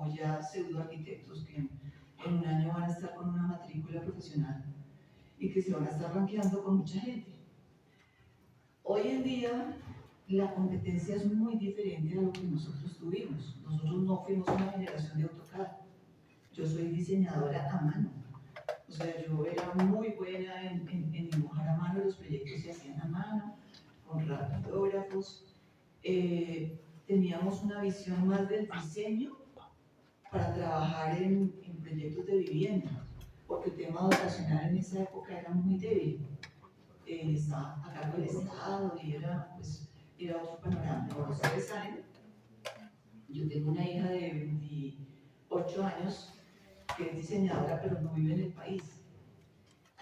como ya pseudo arquitectos que en un año van a estar con una matrícula profesional y que se van a estar rankeando con mucha gente. Hoy en día la competencia es muy diferente a lo que nosotros tuvimos. Nosotros no fuimos una generación de AutoCAD. Yo soy diseñadora a mano. O sea, yo era muy buena en dibujar a mano, los proyectos se hacían a mano, con rapidógrafos. Teníamos una visión más del diseño para trabajar en proyectos de vivienda, porque el tema dotacional en esa época era muy débil. Estaba a cargo del Estado y era otro panorama. Ahora ustedes saben, yo tengo una hija de 28 años que es diseñadora, pero no vive en el país.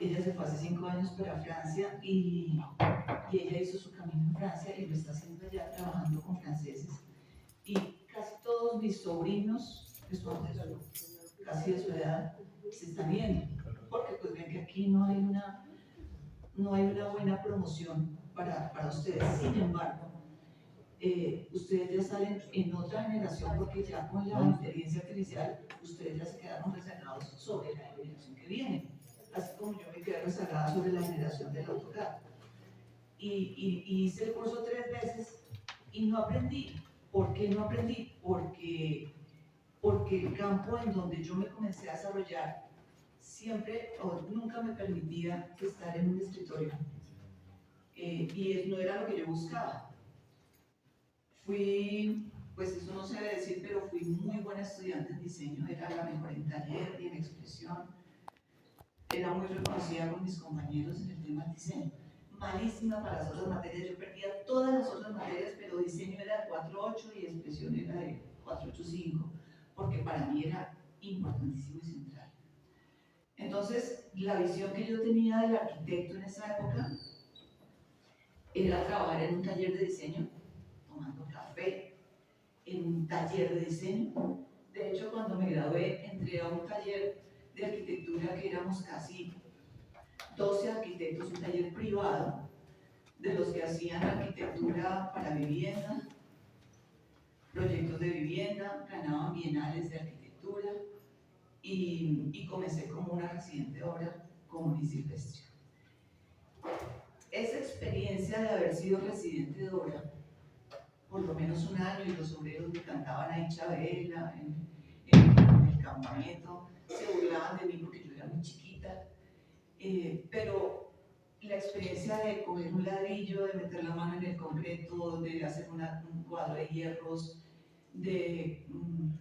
Ella se fue hace 5 años para Francia y ella hizo su camino en Francia y lo está haciendo allá trabajando con franceses. Y casi todos mis sobrinos, que son casi de su edad, se están yendo, porque pues ven que aquí no hay una buena promoción para ustedes. Sin embargo, ustedes ya salen en otra generación porque ya con la inteligencia artificial ustedes ya se quedaron rezagados sobre la generación que viene, así como yo me quedé rezagada sobre la generación del AutoCAD. Y hice el curso 3 veces y no aprendí. ¿Por qué no aprendí? Porque el campo en donde yo me comencé a desarrollar siempre o nunca me permitía estar en un escritorio. Y no era lo que yo buscaba. Pues eso no se debe decir, pero fui muy buena estudiante en diseño, era la mejor en taller y en expresión, era muy reconocida con mis compañeros en el tema del diseño. Malísima para las otras materias, yo perdía todas las otras materias, pero diseño era de 4.8 y expresión era de 4.85, porque para mí era importantísimo y central. Entonces, la visión que yo tenía del arquitecto en esa época era trabajar en un taller de diseño, tomando café, en un taller de diseño. De hecho, cuando me gradué, entré a un taller de arquitectura que éramos casi 12 arquitectos, un taller privado, de los que hacían arquitectura para vivienda, proyectos de vivienda, ganaban bienales de arquitectura y comencé como una residente de obra común y silvestre. Esa experiencia de haber sido residente de obra, por lo menos un año, y los obreros me cantaban ahí Chabela en el campamento, se burlaban de mí porque yo era muy chiquita, pero la experiencia de coger un ladrillo, de meter la mano en el concreto, de hacer un cuadro de hierros, de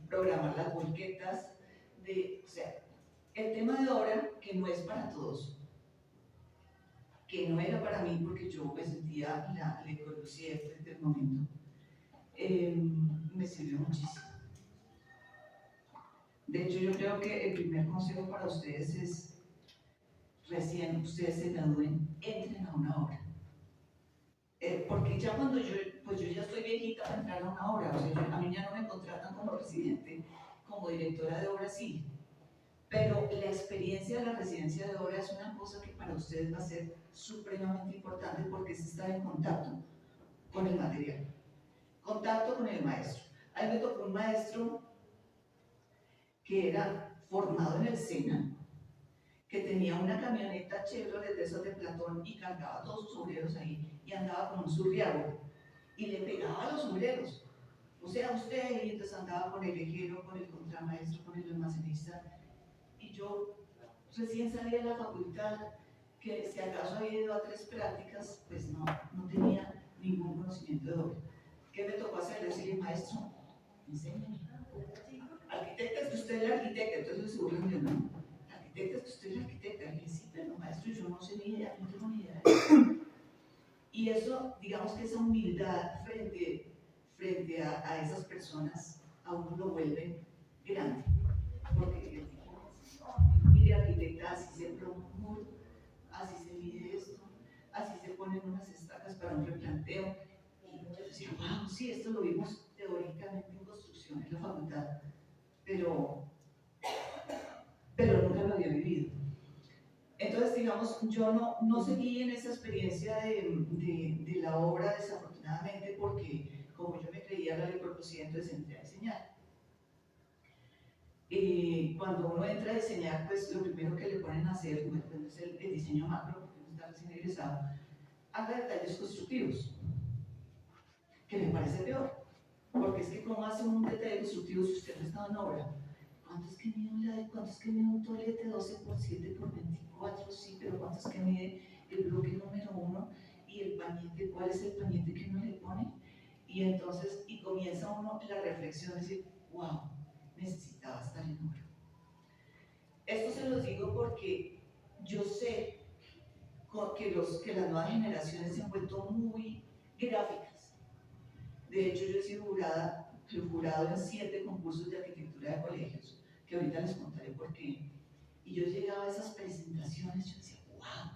programar las volquetas, o sea, el tema de obra que no es para todos, que no era para mí porque yo me sentía Le Corbusier desde el momento, me sirvió muchísimo. De hecho, yo creo que el primer consejo para ustedes es, recién ustedes se gradúen, entren a una obra. Porque ya cuando pues yo ya estoy viejita para entrar a una obra, o sea, a mí ya no me contratan como residente, como directora de obra sí, pero la experiencia de la residencia de obra es una cosa que para ustedes va a ser supremamente importante porque es estar en contacto con el material, contacto con el maestro. A mí me tocó un maestro que era formado en el SENA, que tenía una camioneta Chevrolet de esos de Platón y cargaba a todos sus obreros ahí y andaba con un surriago y le pegaba a los obreros. O sea, usted, y entonces andaba con el lejero, con el contramaestro, con el almacenista. Y yo recién salí de la facultad, que si acaso había ido a 3 prácticas, pues no tenía ningún conocimiento de obra. ¿Qué me tocó hacer? Decirle, maestro, enséñame. Arquitecta, es que usted es la arquitecta, entonces se burlan de mí. Arquitecta, es que usted es la arquitecta. Y dije, sí, pero maestro, yo no sé ni idea, no tengo ni idea. Y eso, digamos que esa humildad frente a esas personas, a uno lo vuelve grande. Porque el tipo, mire, arquitecta, así se ploma un muro, así se mide esto, así se ponen unas estacas para un replanteo. Y yo decía, wow, sí, esto lo vimos teóricamente en construcción en la facultad, pero nunca lo había vivido. Entonces, digamos, yo no seguí en esa experiencia de la obra, desafortunadamente, porque como yo me creía la Le Corbusier, entonces entré a enseñar. Cuando uno entra a diseñar, pues lo primero que le ponen a hacer es el diseño macro, porque uno está recién egresado, haga detalles constructivos, que me parece peor, porque es que cómo hace un detalle constructivo si usted no está en obra. ¿Cuánto es que mide un ladrillo? ¿Cuánto es que mide un tolete 12 por 7 por 24? Sí, pero ¿cuánto es que mide el bloque número 1? Y el pañete, ¿cuál es el pañete que uno le pone? Y entonces, y comienza uno la reflexión de decir, wow, necesitaba estar en obra. Esto se los digo porque yo sé que las nuevas generaciones se han vuelto muy gráficas. De hecho, yo he sido jurado en 7 concursos de arquitectura de colegios, que ahorita les contaré por qué. Y yo llegaba a esas presentaciones, yo decía, wow.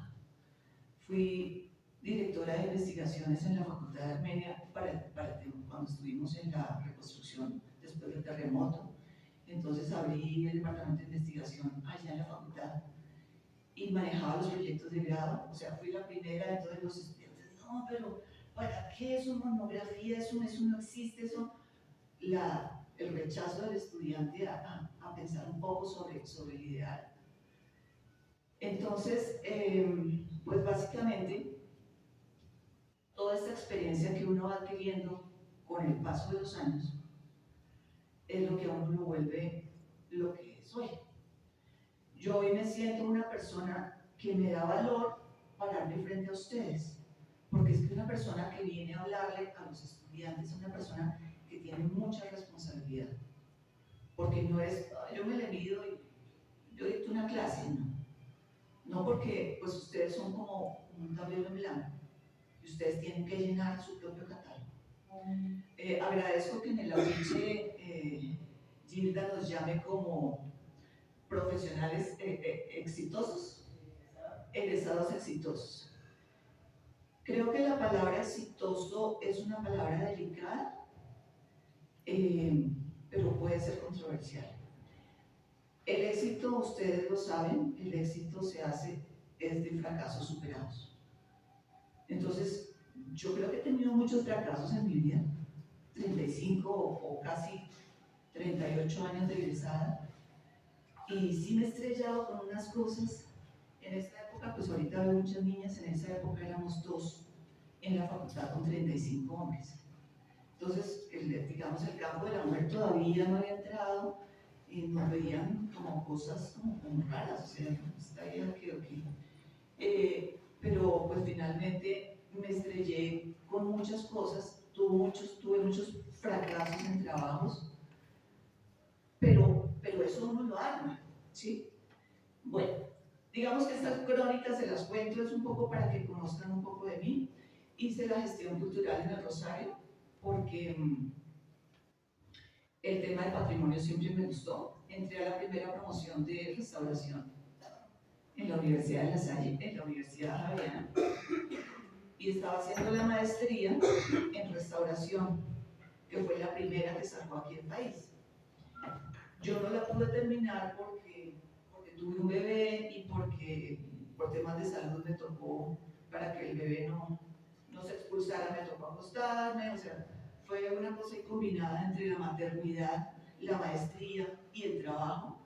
Fui directora de investigaciones en la Facultad de Armenia cuando estuvimos en la reconstrucción después del terremoto. Entonces abrí el departamento de investigación allá en la facultad y manejaba los proyectos de grado. O sea, fui la primera, entonces los estudiantes, no, pero ¿para qué eso? Monografía, eso no existe, eso. El rechazo del estudiante a pensar un poco sobre el ideal. Entonces, pues básicamente, toda esta experiencia que uno va adquiriendo con el paso de los años es lo que a uno lo vuelve lo que es hoy. Yo hoy me siento una persona que me da valor pararme frente a ustedes, porque es que una persona que viene a hablarle a los estudiantes es una persona que tiene mucha responsabilidad, porque no es, yo me le mido y yo dicto una clase, no porque pues ustedes son como un tablero en blanco y ustedes tienen que llenar su propio catálogo. Agradezco que en el afiche Gilda nos llame como profesionales exitosos, egresados exitosos. Creo que la palabra exitoso es una palabra delicada, pero puede ser controversial. El éxito, ustedes lo saben, el éxito se hace es de fracasos superados. Entonces, yo creo que he tenido muchos fracasos en mi vida, 35 o casi 38 años de egresada, y sí me he estrellado con unas cosas. En esta época, pues ahorita veo muchas niñas, en esa época éramos 2 en la facultad con 35 hombres. Entonces, digamos, el campo de la mujer todavía no había entrado y nos veían como cosas como raras, o sea, está bien que pero pues finalmente me estrellé con muchas cosas, tuve muchos fracasos en trabajos, pero eso no lo arma, ¿sí? Bueno, digamos que estas crónicas se las cuento, es un poco para que conozcan un poco de mí. Hice la gestión cultural en el Rosario porque el tema del patrimonio siempre me gustó. Entré a la primera promoción de restauración en la Universidad de La Salle, en la Universidad Javeriana, y estaba haciendo la maestría en restauración, que fue la primera que sacó aquí el país. Yo no la pude terminar porque tuve un bebé y porque por temas de salud me tocó, para que el bebé no se expulsara, me tocó acostarme, o sea, fue una cosa combinada entre la maternidad, la maestría y el trabajo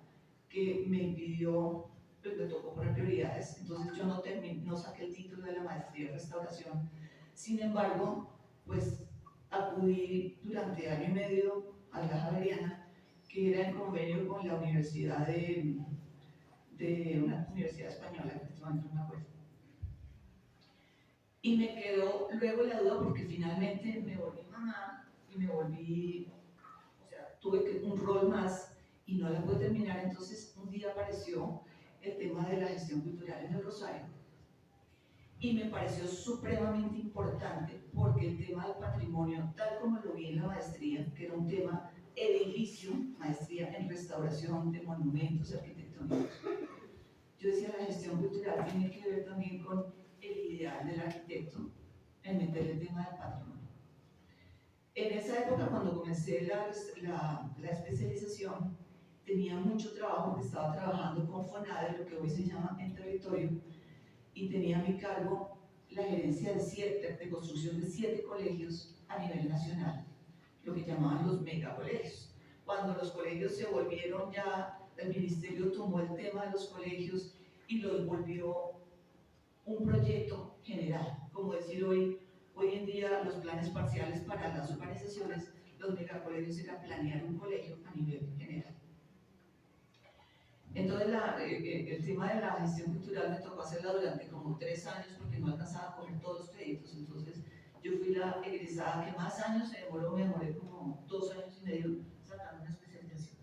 que me impidió, pues me tocó poner prioridades. Entonces yo no saqué el título de la maestría en restauración. Sin embargo, pues acudí durante año y medio a la Javeriana, que era en convenio con la universidad de una universidad española, que en este momento no me acuerdo. Y me quedó luego la duda porque finalmente me volví mamá y me volví, o sea, tuve un rol más y no la pude terminar. Entonces un día apareció el tema de la gestión cultural en el Rosario y me pareció supremamente importante porque el tema del patrimonio, tal como lo vi en la maestría, que era un tema edilicio, maestría en restauración de monumentos arquitectónicos, yo decía, la gestión cultural tiene que ver también con el ideal del arquitecto en meter el tema del patrimonio. En esa época, cuando comencé la especialización, tenía mucho trabajo porque estaba trabajando con FONADE, lo que hoy se llama en territorio, y tenía a mi cargo la gerencia de construcción de 7 colegios a nivel nacional, lo que llamaban los megacolegios. cuando los colegios se volvieron ya, el ministerio tomó el tema de los colegios y los volvió un proyecto general, como decir hoy en día los planes parciales para las urbanizaciones, los megacolegios era planear un colegio a nivel general. Entonces el tema de la gestión cultural me tocó hacerla durante como 3 años porque no alcanzaba a coger todos los créditos, entonces yo fui la egresada que más años se demoró, me demoré como 2 años y medio sacando una especialización.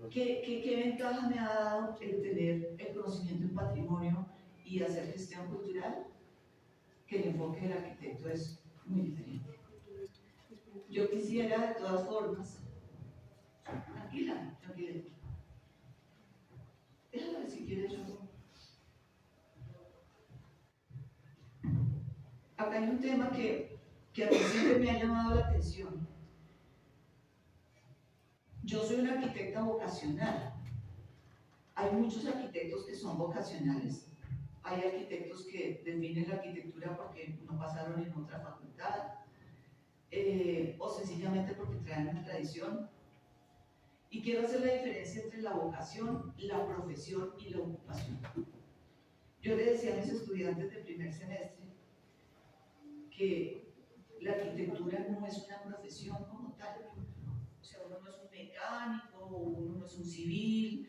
¿Qué ventaja me ha dado el tener el conocimiento en patrimonio y hacer gestión cultural? Que el enfoque del arquitecto es muy diferente. Yo quisiera, de todas formas, tranquila, déjala ver si quieres. Acá hay un tema que a mí siempre me ha llamado la atención. Yo soy una arquitecta vocacional. Hay muchos arquitectos que son vocacionales. Hay arquitectos que definen la arquitectura porque no pasaron en otra facultad, o sencillamente porque traen una tradición. Y quiero hacer la diferencia entre la vocación, la profesión y la ocupación. Yo le decía a mis estudiantes del primer semestre que la arquitectura no es una profesión como tal. O sea, uno no es un mecánico, uno no es un civil.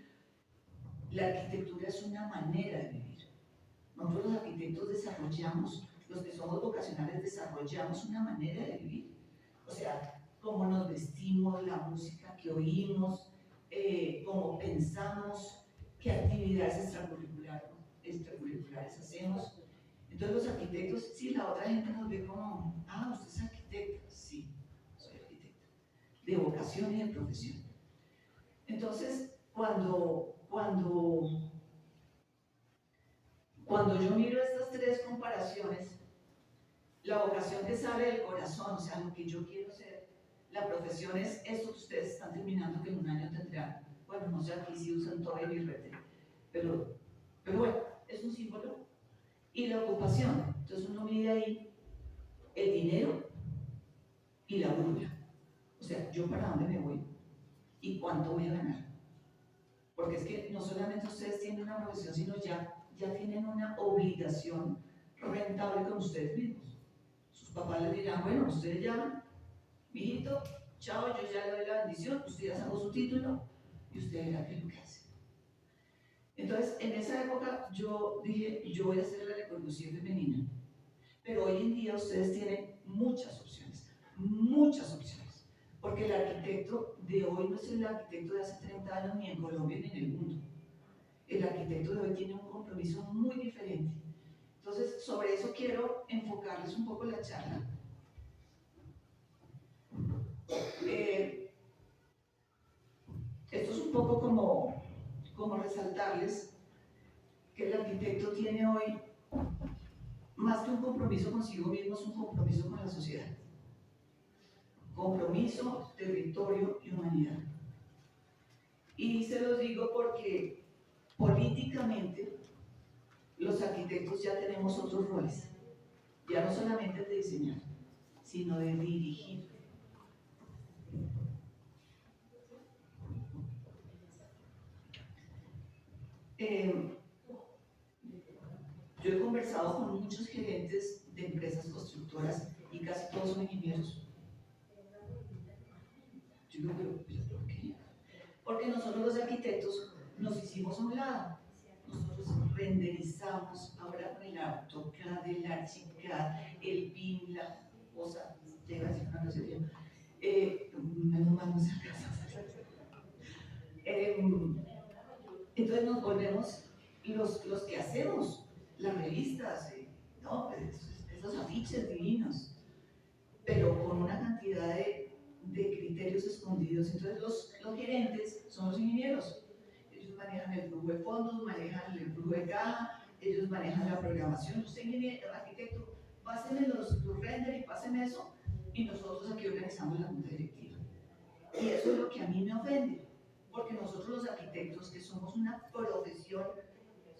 La arquitectura es una manera de vivir. Nosotros los arquitectos desarrollamos, los que somos vocacionales desarrollamos una manera de vivir. O sea, cómo nos vestimos, la música que oímos, cómo pensamos, qué actividades extracurriculares hacemos. Entonces los arquitectos, sí, la otra gente nos ve como, usted es arquitecta. Sí, soy arquitecta, de vocación y de profesión. Entonces, cuando yo miro estas 3 comparaciones, la vocación que sale del corazón, o sea, lo que yo quiero ser, la profesión es esto que ustedes están terminando, que en un año tendrán, bueno, no sé, aquí sí usan todo el birrete, pero bueno, es un símbolo. Y la ocupación, entonces uno mide ahí el dinero y la brújula. O sea, yo para dónde me voy y cuánto voy a ganar. Porque es que no solamente ustedes tienen una profesión, sino ya tienen una obligación rentable con ustedes mismos. Sus papás les dirán, bueno, ustedes ya, mijito, chao, yo ya le doy la bendición, usted ya sacó su título y usted verá qué es lo que hace. Entonces, en esa época yo dije, yo voy a hacer la reconducción femenina. Pero hoy en día ustedes tienen muchas opciones, porque el arquitecto de hoy no es el arquitecto de hace 30 años ni en Colombia ni en el mundo. El arquitecto de hoy tiene un compromiso muy diferente. Entonces, sobre eso quiero enfocarles un poco la charla. Esto es un poco como resaltarles que el arquitecto tiene hoy más que un compromiso consigo mismo, es un compromiso con la sociedad. Compromiso, territorio y humanidad. Y se los digo porque políticamente los arquitectos ya tenemos otros roles, ya no solamente de diseñar, sino de dirigir. Yo he conversado con muchos gerentes de empresas constructoras y casi todos son ingenieros. Yo digo, pero ¿por qué? Porque nosotros los arquitectos nos hicimos a un lado. Nosotros renderizamos ahora con el AutoCAD, el Archicad, el BIM, la cosa, te iba a decir una grosería. Menos mal no se alcanza. Entonces nos volvemos los que hacemos las revistas, ¿no? Esos afiches divinos, pero con una cantidad de criterios escondidos. Entonces los gerentes son los ingenieros. Ellos manejan el flujo de fondos, manejan el flujo de caja, ellos manejan la programación. Usted, ingeniero, arquitecto, pásenme los render y pásenme eso, y nosotros aquí organizamos la junta directiva. Y eso es lo que a mí me ofende, porque nosotros los arquitectos, que somos una profesión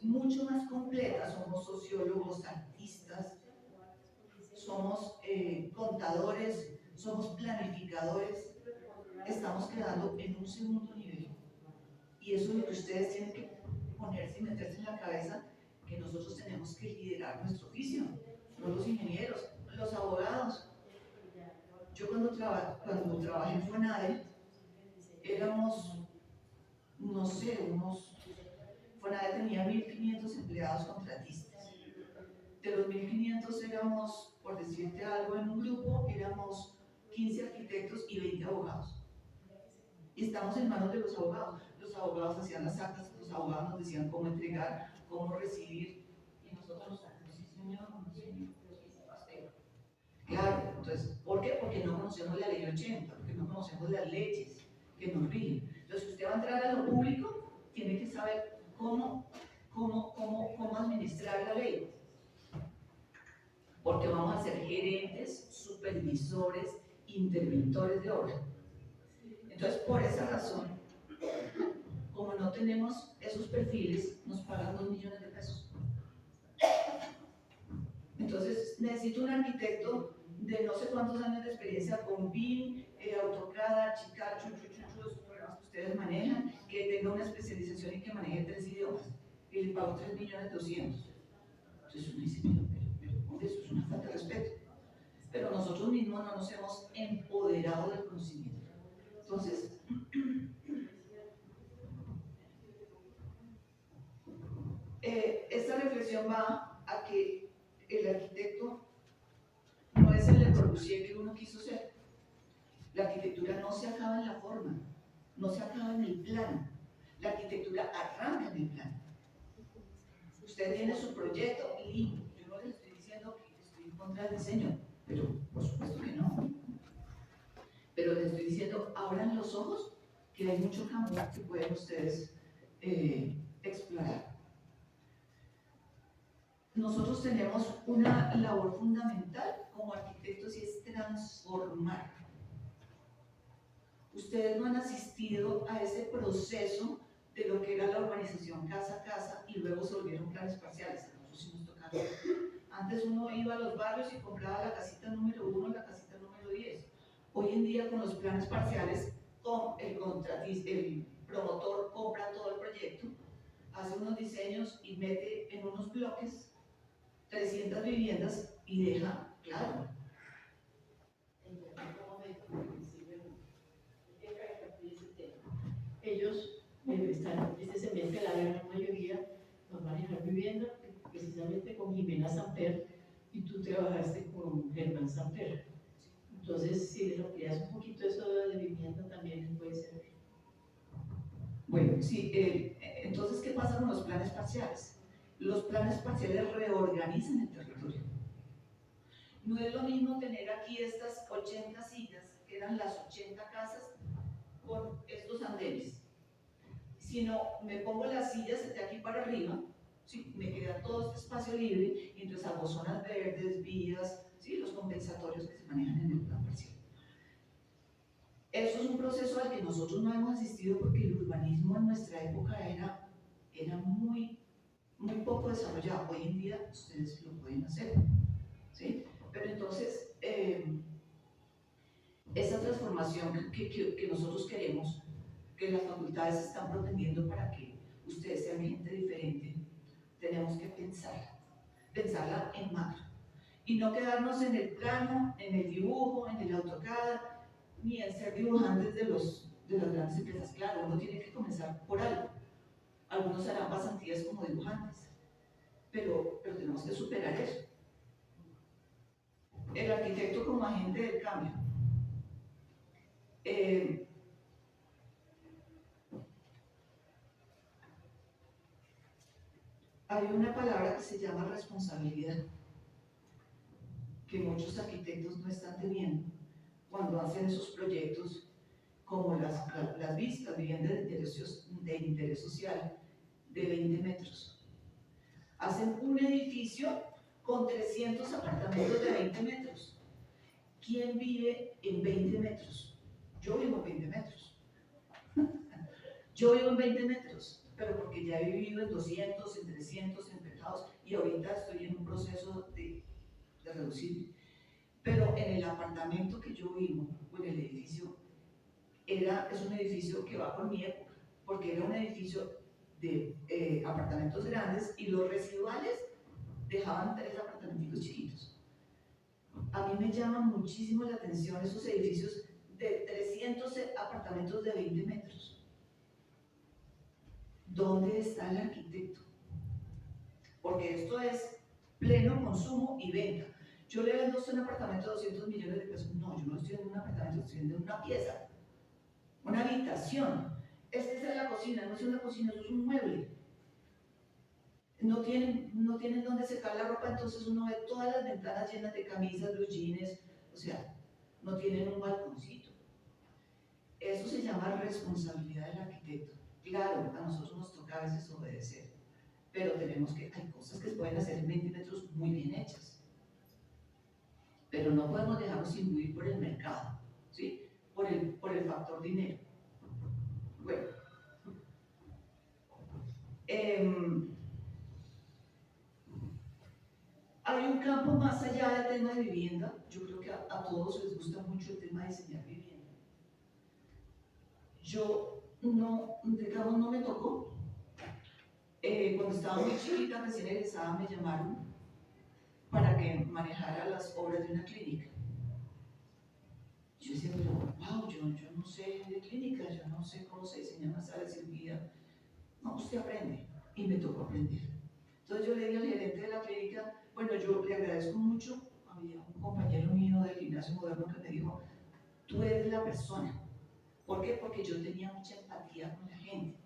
mucho más completa, somos sociólogos, artistas, somos contadores, somos planificadores, estamos quedando en un segundo nivel. Y eso es lo que ustedes tienen que ponerse y meterse en la cabeza, que nosotros tenemos que liderar nuestro oficio, no los ingenieros, los abogados. Yo cuando trabajé en FONADE, éramos, no sé, FONADE tenía 1.500 empleados contratistas. De los 1.500 éramos, por decirte algo, en un grupo éramos 15 arquitectos y 20 abogados. Y estamos en manos de los abogados. Los abogados hacían las actas, los abogados nos decían cómo entregar, cómo recibir, y nosotros, sí señor, sí señor. Claro, entonces, ¿por qué? Porque no conocemos la ley 80, porque no conocemos las leyes que nos rigen. Entonces, si usted va a entrar a lo público, tiene que saber cómo administrar la ley. Porque vamos a ser gerentes, supervisores, interventores de obra. Entonces, por esa razón, como no tenemos esos perfiles, nos pagan 2 millones de pesos. Entonces, necesito un arquitecto de no sé cuántos años de experiencia con BIM, AutoCAD, Archicad, esos programas que ustedes manejan, que tenga una especialización y que maneje 3 idiomas. Y le pago 3.200.000. Entonces uno dice, pero eso es una falta de respeto. Pero nosotros mismos no nos hemos empoderado del conocimiento. Entonces, esta reflexión va a que el arquitecto no es el Le Corbusier que uno quiso ser. La arquitectura no se acaba en la forma, no se acaba en el plano. La arquitectura arranca en el plano. Usted tiene su proyecto y yo no les estoy diciendo que estoy en contra del diseño, pero por supuesto que no. Pero les estoy diciendo, abran los ojos, que hay mucho campo que pueden ustedes explorar. Nosotros tenemos una labor fundamental como arquitectos y es transformar. Ustedes no han asistido a ese proceso de lo que era la urbanización casa a casa y luego se volvieron planes parciales. A nosotros sí nos tocaron. Antes uno iba a los barrios y compraba la casita número 1, la casita número 10. Hoy en día con los planes parciales, el promotor compra todo el proyecto, hace unos diseños y mete en unos bloques 300 viviendas y deja, claro. Ellos están este semestre, la gran mayoría nos van a dejar vivienda precisamente con Jimena Samper y tú trabajaste con Germán Samper. Entonces, si les amplias un poquito eso de vivienda también les puede servir. Bueno, sí, entonces, ¿qué pasa con los planes parciales? Los planes parciales reorganizan el territorio. No es lo mismo tener aquí estas 80 sillas, que eran las 80 casas, con estos andenes, sino me pongo las sillas de aquí para arriba, ¿sí? Me queda todo este espacio libre, y entonces hago zonas verdes, vías, ¿sí? Los compensatorios que se manejan en el plan parcial. Eso es un proceso al que nosotros no hemos asistido porque el urbanismo en nuestra época era muy poco desarrollado. Hoy en día ustedes lo pueden hacer, ¿sí? Pero entonces, esa transformación que nosotros queremos, que las facultades están propendiendo para que ustedes sean gente diferente, tenemos que pensarla en macro. Y no quedarnos en el plano, en el dibujo, en el AutoCAD, ni en ser dibujantes de las grandes empresas. Claro, uno tiene que comenzar por algo. Algunos harán pasantías como dibujantes, pero tenemos que superar eso. El arquitecto como agente del cambio. Hay una palabra que se llama responsabilidad, que muchos arquitectos no están teniendo cuando hacen esos proyectos como las vistas, viviendas de interés social de 20 metros. Hacen un edificio con 300 apartamentos de 20 metros. ¿Quién vive en 20 metros? Yo vivo en 20 metros. Yo vivo en 20 metros, pero porque ya he vivido en 200, en 300, en pecados, y ahorita estoy en un proceso de reducir. Pero en el apartamento que yo vivo, o en el edificio, es un edificio que va con mi época, porque era un edificio de apartamentos grandes y los residuales dejaban 3 apartamentos chiquitos. A mí me llama muchísimo la atención esos edificios de 300 apartamentos de 20 metros. ¿Dónde está el arquitecto? Porque esto es pleno consumo y venta. Yo le vendo a usted un apartamento de 200 millones de pesos. No, yo no estoy en un apartamento, estoy en una pieza, una habitación. Esta es la cocina, no es una cocina, eso es un mueble. No tienen dónde secar la ropa, entonces uno ve todas las ventanas llenas de camisas, blue jeans, o sea, no tienen un balconcito. Eso se llama responsabilidad del arquitecto. Claro, a nosotros nos toca a veces obedecer, pero hay cosas que se pueden hacer en 20 metros muy bien hechas. Pero no podemos dejarnos imbuir por el mercado, ¿sí? Por el factor dinero. Bueno, hay un campo más allá del tema de vivienda. Yo creo que a todos les gusta mucho el tema de diseñar vivienda. Yo no, digamos, no me tocó. Cuando estaba muy chiquita, recién egresada, me llamaron para que manejara las obras de una clínica. Yo decía, pero wow, yo no sé de clínica, yo no sé cómo se diseña una sala de cirugía. No, usted aprende. Y me tocó aprender. Entonces yo le dije al gerente de la clínica, bueno, yo le agradezco mucho, había un compañero mío del gimnasio moderno que me dijo, tú eres la persona. ¿Por qué? Porque yo tenía mucha empatía con la gente.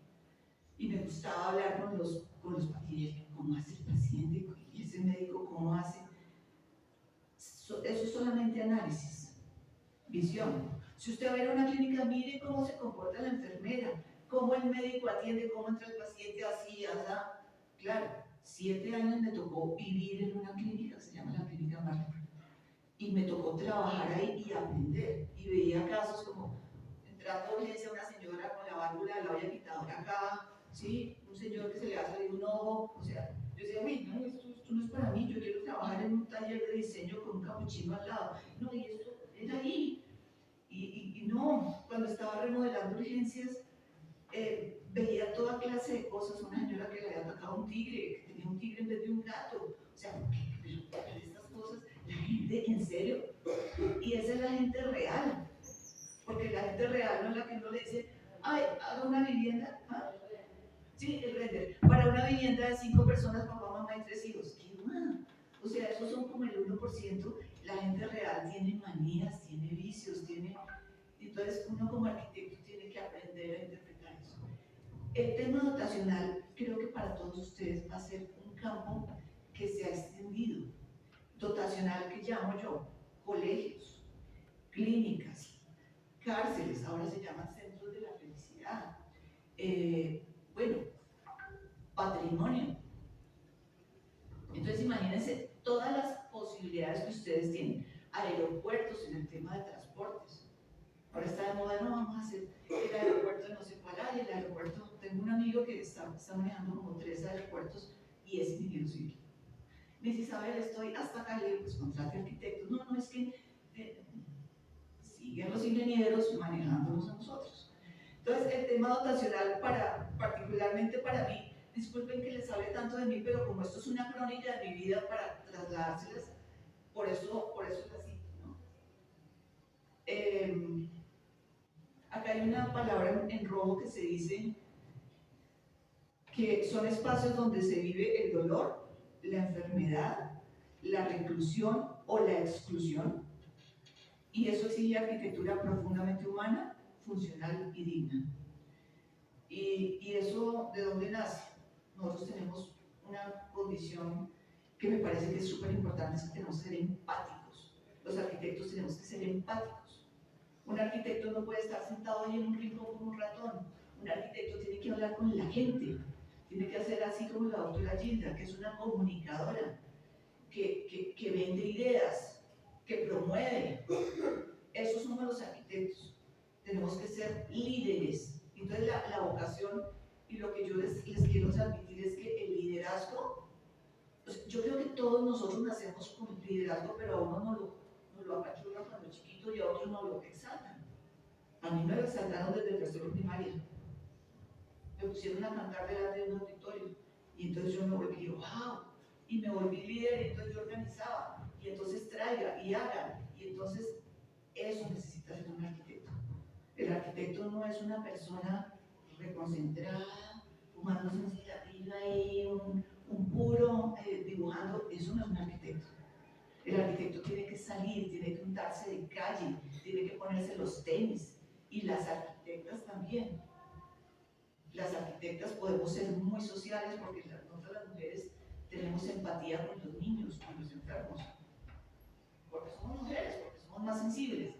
Y me gustaba hablar con los pacientes, cómo hace el paciente, y ese médico cómo hace. Eso es solamente análisis, visión. Si usted va a ir a una clínica, mire cómo se comporta la enfermera, cómo el médico atiende, cómo entra el paciente así, así. Claro, 7 años me tocó vivir en una clínica que se llama la Clínica Marley. Y me tocó trabajar ahí y aprender. Y veía casos como entrando a urgencia una señora con la válvula de la olla quitadora acá, ¿sí? Un señor que se le ha salido un ojo. O sea, yo decía, uy, no, esto no es para mí. Yo quiero trabajar en un taller de diseño con un capuchino al lado. No, y esto es ahí. Y no, cuando estaba remodelando urgencias, veía toda clase de cosas. Una señora que le había atacado un tigre, que tenía un tigre en vez de un gato. O sea, pero estas cosas, la gente, en serio. Y esa es la gente real. Porque la gente real no es la que uno le dice, ay, haga una vivienda. ¿Ah? Sí, el render. Para una vivienda de 5 personas, papá, mamá y 3 hijos. ¿Qué más? O sea, esos son como el 1%. La gente real tiene manías, tiene vicios, tiene. Entonces, uno como arquitecto tiene que aprender a interpretar eso. El tema dotacional, creo que para todos ustedes va a ser un campo que se ha extendido. Dotacional que llamo yo, colegios, clínicas, cárceles, ahora se llaman centros de la felicidad. Bueno, patrimonio. Entonces imagínense todas las posibilidades que ustedes tienen. Aeropuertos en el tema de transportes. Ahora está de moda, no vamos a hacer el aeropuerto no sé cuál hay, el aeropuerto. Tengo un amigo que está manejando como 3 aeropuertos y es ingeniero civil. Me dice, Isabel, estoy hasta acá, le digo, pues contrate arquitectos. No, es que siguen los ingenieros manejándonos a nosotros. Entonces, el tema dotacional, particularmente para mí, disculpen que les hable tanto de mí, pero como esto es una crónica de mi vida para trasladárselas, por eso es así, ¿no? Acá hay una palabra en rojo que se dice que son espacios donde se vive el dolor, la enfermedad, la reclusión o la exclusión, y eso exige arquitectura profundamente humana, funcional y digna. Y eso, ¿de dónde nace? Nosotros tenemos una condición que me parece que es súper importante, es que tenemos que ser empáticos. Los arquitectos tenemos que ser empáticos. Un arquitecto no puede estar sentado ahí en un rincón como un ratón. Un arquitecto tiene que hablar con la gente, tiene que hacer así como la doctora Gilda, que es una comunicadora, que vende ideas, que promueve. Esos somos los arquitectos. Tenemos que ser líderes. Entonces la vocación y lo que yo les quiero transmitir es que el liderazgo, pues, yo creo que todos nosotros nacemos con liderazgo, pero a uno no lo apachurran cuando chiquito y a otros no lo exaltan. A mí me resaltaron desde el tercero primaria. Me pusieron a cantar delante de un auditorio. Y entonces yo me volví, wow, y me volví líder, y entonces yo organizaba, y entonces traiga, y hagan. Y entonces eso necesita ser un arquitecto. El arquitecto no es una persona reconcentrada, fumándose un cigarrillo ahí, un puro, dibujando. Eso no es un arquitecto. El arquitecto tiene que salir, tiene que untarse de calle, tiene que ponerse los tenis. Y las arquitectas también. Las arquitectas podemos ser muy sociales porque nosotras las mujeres tenemos empatía con los niños, con los enfermos. Porque somos mujeres, porque somos más sensibles.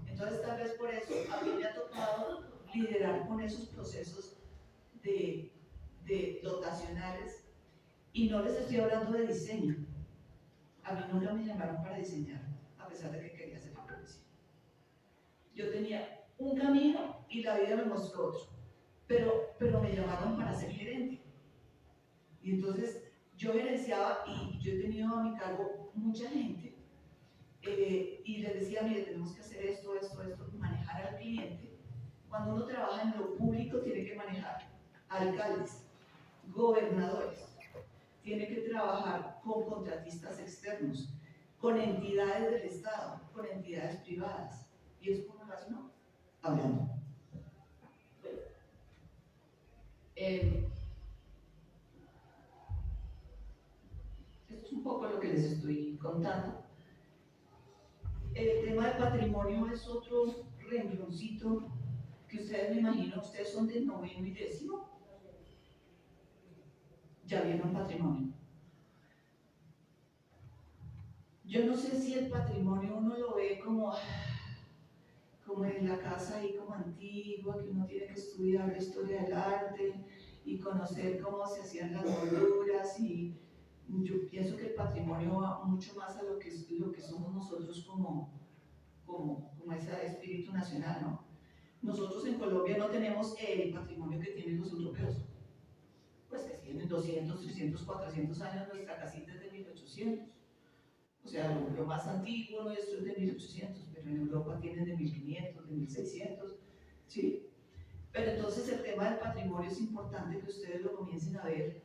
Entonces tal vez por eso a mí me ha tocado liderar con esos procesos de dotacionales. Y no les estoy hablando de diseño. A mí nunca me llamaron para diseñar, a pesar de que quería hacer policía. Yo tenía un camino y la vida me mostró otro, pero me llamaron para ser gerente. Y entonces yo gerenciaba y yo he tenido a mi cargo mucha gente y les decía, mire, tenemos que hacer esto, manejar al cliente. Cuando uno trabaja en lo público tiene que manejar alcaldes, gobernadores, tiene que trabajar con contratistas externos, con entidades del Estado, con entidades privadas. ¿Y eso cómo lo hace uno? Hablando. Esto es un poco lo que les estoy contando. El tema del patrimonio es otro rengloncito que ustedes, me imagino, ustedes son del 9º y 10º. Ya vieron patrimonio. Yo no sé si el patrimonio uno lo ve como en la casa ahí como antigua, que uno tiene que estudiar la historia del arte y conocer cómo se hacían las molduras, y yo pienso que el patrimonio va mucho más a lo que somos nosotros como ese espíritu nacional, ¿no? Nosotros en Colombia no tenemos el patrimonio que tienen los europeos, pues que tienen 200, 300, 400 años, nuestra casita es de 1800. O sea, lo más antiguo nuestro es de 1800, pero en Europa tienen de 1500, de 1600, ¿sí? Pero entonces el tema del patrimonio es importante que ustedes lo comiencen a ver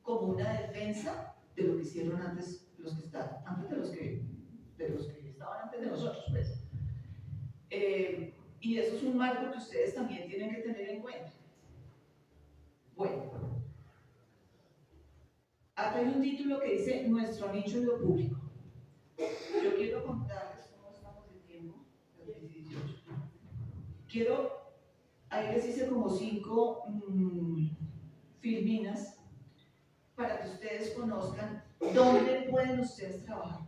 como una defensa de lo que hicieron antes los que estaban, antes de los que estaban antes de nosotros, pues. Y eso es un marco que ustedes también tienen que tener en cuenta. Bueno, acá hay un título que dice Nuestro nicho en lo público. Yo quiero contarles cómo estamos de tiempo, las 18. Ahí les hice como 5 filminas para que ustedes conozcan dónde pueden ustedes trabajar.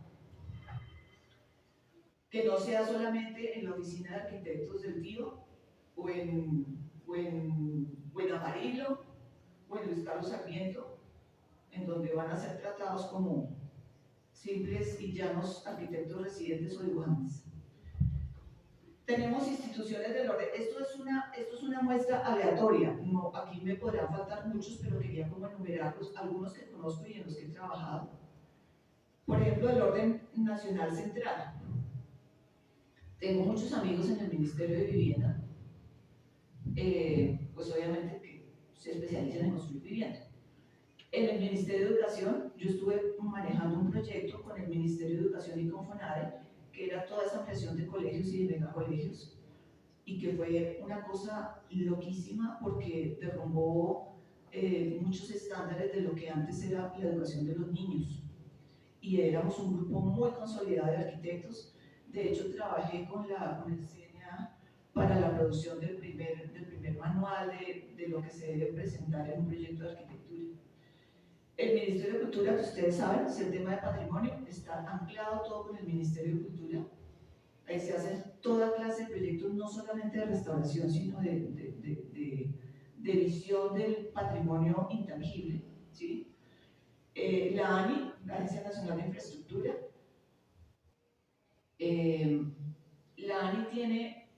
Que no sea solamente en la oficina de arquitectos del tío, o en Amarillo, o en Luis Carlos Sarmiento, en donde van a ser tratados como simples y llanos arquitectos residentes o dibujantes. Tenemos instituciones del orden. Esto es una muestra aleatoria. No, aquí me podrán faltar muchos, pero quería como enumerarlos, algunos que conozco y en los que he trabajado. Por ejemplo, el orden nacional central. Tengo muchos amigos en el Ministerio de Vivienda, pues obviamente que se especializan en construir vivienda. En el Ministerio de Educación, yo estuve manejando un proyecto con el Ministerio de Educación y con FONADE, que era toda esa ampliación de colegios y de megacolegios, y que fue una cosa loquísima porque derrumbó muchos estándares de lo que antes era la educación de los niños. Y éramos un grupo muy consolidado de arquitectos. De hecho, trabajé con el CNA para la producción del primer manual de lo que se debe presentar en un proyecto de arquitectura. El Ministerio de Cultura, que ustedes saben, es el tema de patrimonio, está anclado todo con el Ministerio de Cultura. Ahí se hacen toda clase de proyectos, no solamente de restauración, sino de visión del patrimonio intangible, ¿sí? La ANI, la Agencia Nacional de Infraestructura, la ANI tiene,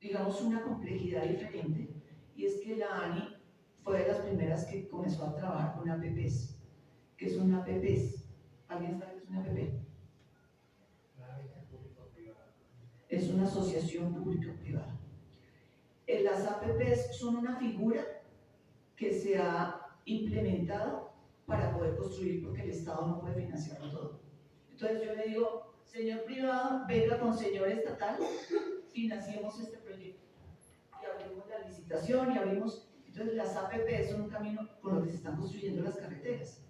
digamos, una complejidad diferente, y es que la ANI fue de las primeras que comenzó a trabajar con APPs. ¿Qué es una APPs? ¿Alguien sabe qué es una APP? Es una asociación público-privada. las APPs son una figura que se ha implementado para poder construir, porque el Estado no puede financiarlo todo. Entonces yo le digo, señor privado, venga con señor estatal, financiemos este proyecto. Y abrimos la licitación y abrimos. Entonces las APP son un camino con lo que se están construyendo las carreteras.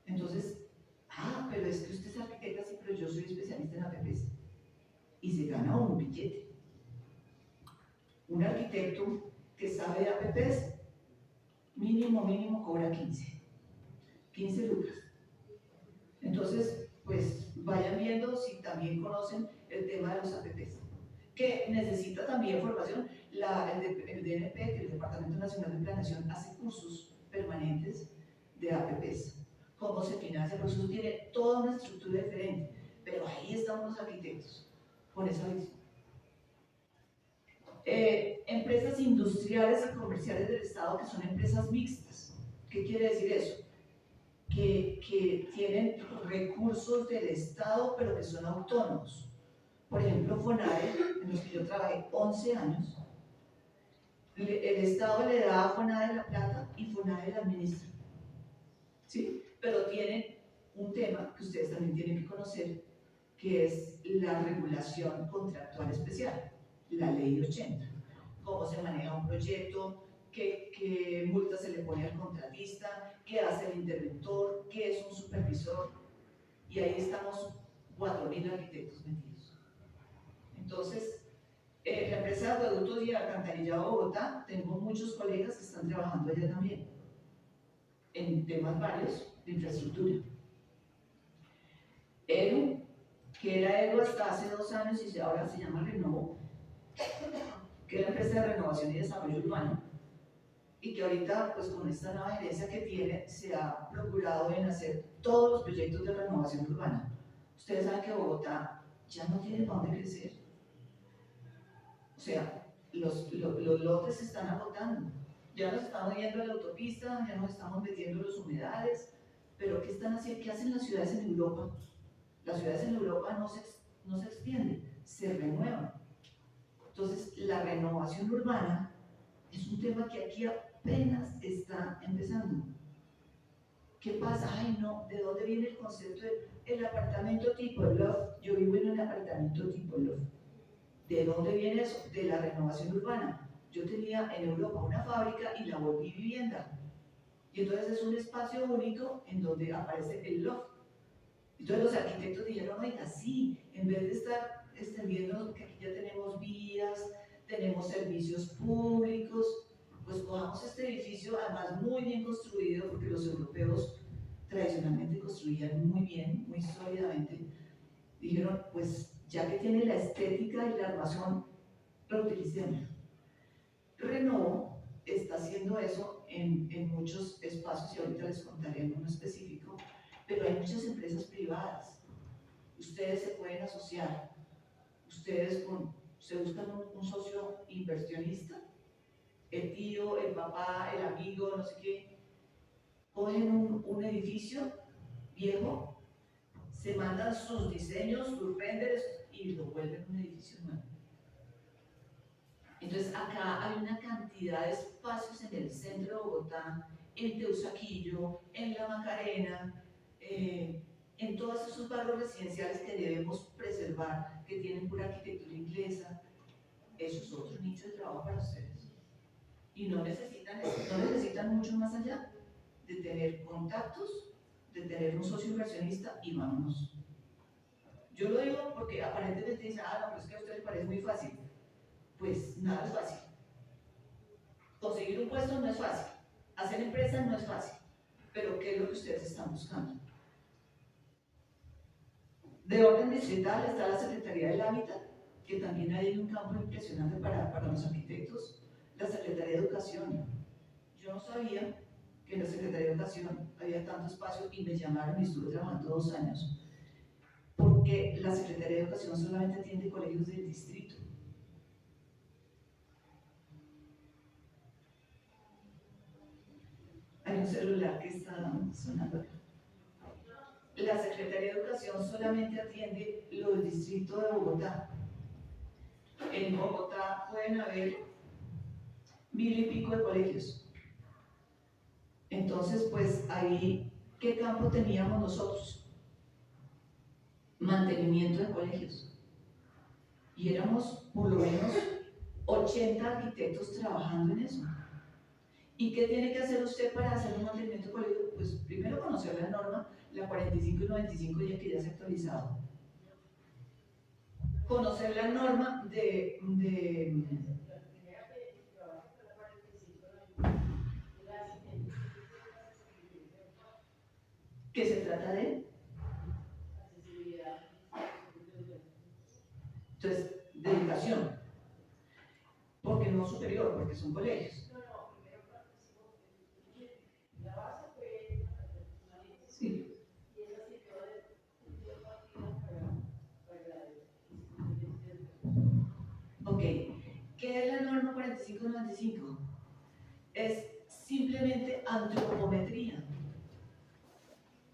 Entonces, pero es que usted es arquitecta, sí, pero yo soy especialista en APPs. Y se gana un billete. Un arquitecto que sabe de APPs, mínimo cobra 15 lucas. Entonces, pues vayan viendo si también conocen el tema de los APPs, que necesita también formación. El DNP, que el Departamento Nacional de Planeación, hace cursos permanentes de APPs. Cómo se financia, porque eso tiene toda una estructura diferente, pero ahí estamos los arquitectos, con esa visión. Empresas industriales y comerciales del Estado que son empresas mixtas. ¿Qué quiere decir eso? Que tienen recursos del Estado pero que son autónomos. Por ejemplo, FONADE, en los que yo trabajé 11 años, el Estado le da a FONADE la plata y FONADE la administra. ¿Sí? Pero tienen un tema que ustedes también tienen que conocer, que es la regulación contractual especial, la ley 80. Cómo se maneja un proyecto, qué multa se le pone al contratista, qué hace el interventor, qué es un supervisor. Y ahí estamos 4.000 arquitectos metidos. Entonces, la empresa de acueductos y alcantarillado de Bogotá, tengo muchos colegas que están trabajando allá también, en temas varios de infraestructura. ERU, que era ERU hasta hace 2 años y ahora se llama Renovo, que es la empresa de renovación y desarrollo urbano, y que ahorita, pues con esta nueva gerencia que tiene, se ha procurado en hacer todos los proyectos de renovación urbana. Ustedes saben que Bogotá ya no tiene para dónde crecer. O sea, los lotes se están agotando. Ya nos estamos yendo a la autopista, ya nos estamos metiendo en los humedales, pero ¿qué están haciendo? ¿Qué hacen las ciudades en Europa? Las ciudades en Europa no se extienden, se renuevan. Entonces, la renovación urbana es un tema que aquí apenas está empezando. ¿Qué pasa? Ay, no, ¿de dónde viene el concepto del apartamento tipo loft? Yo vivo en un apartamento tipo loft. ¿De dónde viene eso? De la renovación urbana. Yo tenía en Europa una fábrica y la volví vivienda. Y entonces es un espacio único en donde aparece el loft. Entonces los arquitectos dijeron, oiga, sí, en vez de estar extendiendo, porque aquí ya tenemos vías, tenemos servicios públicos, pues cojamos este edificio, además muy bien construido, porque los europeos tradicionalmente construían muy bien, muy sólidamente. Dijeron, pues ya que tiene la estética y la armazón, reutilicémosla. Renovo está haciendo eso en muchos espacios y ahorita les contaré en uno específico, pero hay muchas empresas privadas. Ustedes se pueden asociar, ustedes se buscan un socio inversionista, el tío, el papá, el amigo, no sé qué, cogen un edificio viejo, se mandan sus diseños, sus renders y lo vuelven un edificio nuevo. Entonces acá hay una cantidad de espacios en el centro de Bogotá, en Teusaquillo, en La Macarena, en todos esos barrios residenciales que debemos preservar, que tienen pura arquitectura inglesa. Eso es otro nicho de trabajo para ustedes. Y no necesitan mucho más allá de tener contactos, de tener un socio inversionista y vámonos. Yo lo digo porque aparentemente dicen, no, pero es que a ustedes les parece muy fácil. Pues nada es fácil. Conseguir un puesto no es fácil. Hacer empresa no es fácil. Pero ¿qué es lo que ustedes están buscando? De orden distrital está la Secretaría del Hábitat, que también hay un campo impresionante para los arquitectos. La Secretaría de Educación. Yo no sabía que en la Secretaría de Educación había tanto espacio y me llamaron y estuve trabajando 2 años. Porque la Secretaría de Educación solamente atiende colegios del distrito. Hay un celular que está sonando. La Secretaría de Educación solamente atiende los distritos de Bogotá. En Bogotá pueden haber 1000 y pico de colegios. Entonces, pues ahí, ¿qué campo teníamos nosotros? Mantenimiento de colegios. Y éramos por lo menos 80 arquitectos trabajando en eso. ¿Y qué tiene que hacer usted para hacer un mantenimiento de colegio? Pues primero conocer la norma, la 45 y 95, ya que ya se ha actualizado. Conocer la norma ¿qué se trata de? Entonces, de educación. Porque no superior, porque son colegios. Sí. Ok, ¿qué es la norma 4595? Es simplemente antropometría.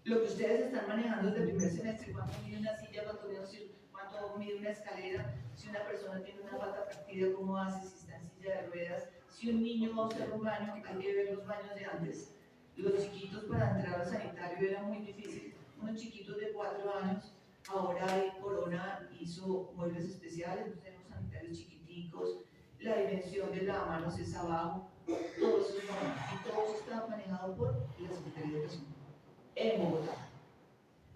Lo que ustedes están manejando desde el primer semestre, cuánto mide una silla, cuánto mide una escalera, si una persona tiene una pata partida, cómo hace, si está en silla de ruedas, si un niño va a usar un baño, hay que ver los baños de antes. Los chiquitos para entrar al sanitario era muy difícil, unos chiquitos de 4 años, ahora hay Corona hizo muebles especiales, no tenemos sanitarios chiquiticos, la dimensión de lavamanos es abajo, todo eso es bueno, y todo eso está manejado por la Secretaría de Educación en Bogotá.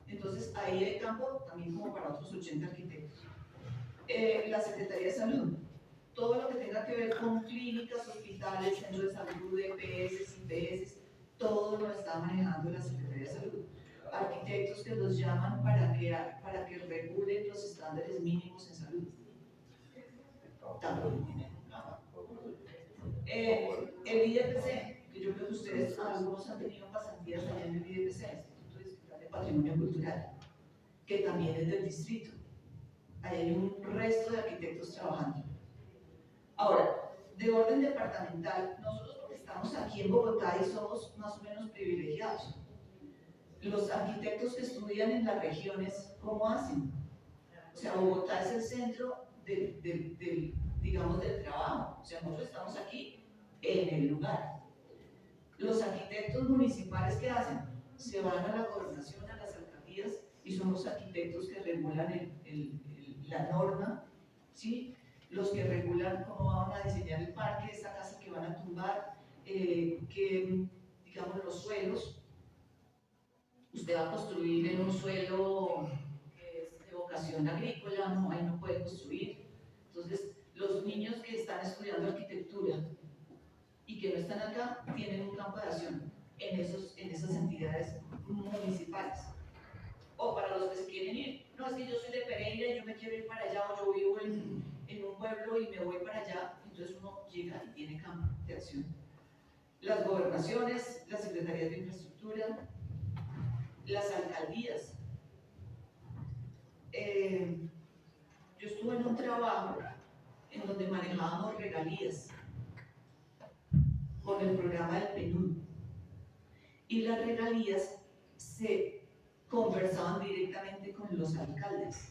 Entonces ahí hay campo también como para otros 80 arquitectos. La Secretaría de Salud, todo lo que tenga que ver con clínicas, hospitales, centros de salud, EPS, IPS, todo lo está manejando la Secretaría de Salud. Arquitectos que los llaman para que regulen los estándares mínimos en salud. También. El IDPC, que yo creo que ustedes algunos han tenido pasantías allá en el IDPC, Instituto Distrital de Patrimonio Cultural, que también es del distrito. Ahí hay un resto de arquitectos trabajando. Ahora, de orden departamental, nosotros porque estamos aquí en Bogotá y somos más o menos privilegiados. Los arquitectos que estudian en las regiones, ¿cómo hacen? O sea, Bogotá es el centro digamos, del trabajo. O sea, nosotros estamos aquí en el lugar. Los arquitectos municipales, ¿qué hacen? Se van a la gobernación, a las alcaldías, y son los arquitectos que regulan la norma, ¿sí? Los que regulan cómo van a diseñar el parque, esa casa que van a tumbar, que, digamos, los suelos. Usted va a construir en un suelo que es de vocación agrícola, no, ahí no puede construir. Entonces, los niños que están estudiando arquitectura y que no están acá tienen un campo de acción en esas entidades municipales. O para los que se quieren ir, no, es que yo soy de Pereira y yo me quiero ir para allá, o yo vivo en un pueblo y me voy para allá, entonces uno llega y tiene campo de acción. Las gobernaciones, las secretarías de infraestructura, las alcaldías. Yo estuve en un trabajo en donde manejábamos regalías con el programa del PNUD, y las regalías se conversaban directamente con los alcaldes.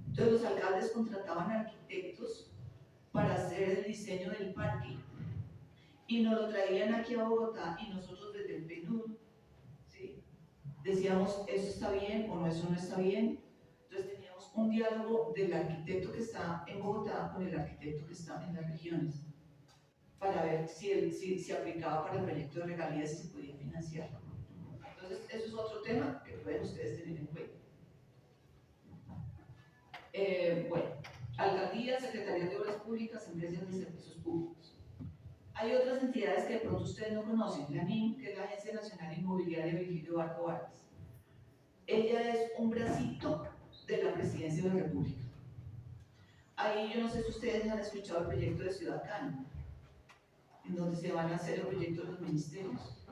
Entonces los alcaldes contrataban arquitectos para hacer el diseño del parque y nos lo traían aquí a Bogotá, y nosotros desde el PNUD, ¿sí?, decíamos, eso está bien o no, eso no está bien. Entonces teníamos un diálogo del arquitecto que está en Bogotá con el arquitecto que está en las regiones, para ver si aplicaba para el proyecto de regalías y se podía financiar. Entonces, eso es otro tema que pueden ustedes tener en cuenta. Bueno, alcaldías, secretarías de obras públicas, empresas de servicios públicos. Hay otras entidades que de pronto ustedes no conocen, la NIM, que es la Agencia Nacional Inmobiliaria Virgilio Barco Vargas. Ella es un bracito de la Presidencia de la República. Ahí yo no sé si ustedes han escuchado el proyecto de Ciudad Cano, en donde se van a hacer el proyecto de los ministerios,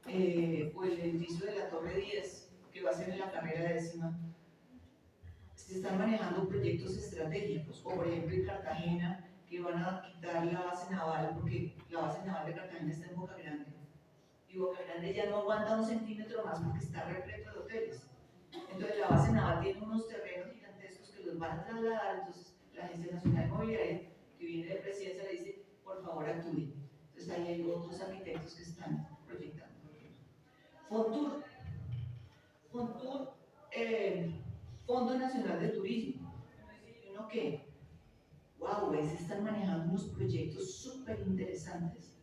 o el edificio de la Torre 10, que va a ser en la carrera 10ª. Se están manejando proyectos estratégicos, o por ejemplo en Cartagena, que van a quitar la base naval, porque la base naval de Cartagena está en Boca Grande, y Boca Grande ya no aguanta un centímetro más porque está repleto de hoteles. Entonces la base naval tiene unos terrenos gigantescos que los van a trasladar. Entonces la Agencia Nacional Inmobiliaria, que viene de Presidencia, le dice, por favor actúe. Entonces ahí hay otros arquitectos que están proyectando. Fontur, Fondo Nacional de Turismo. ¿Y uno qué? Wow, se están manejando unos proyectos súper interesantes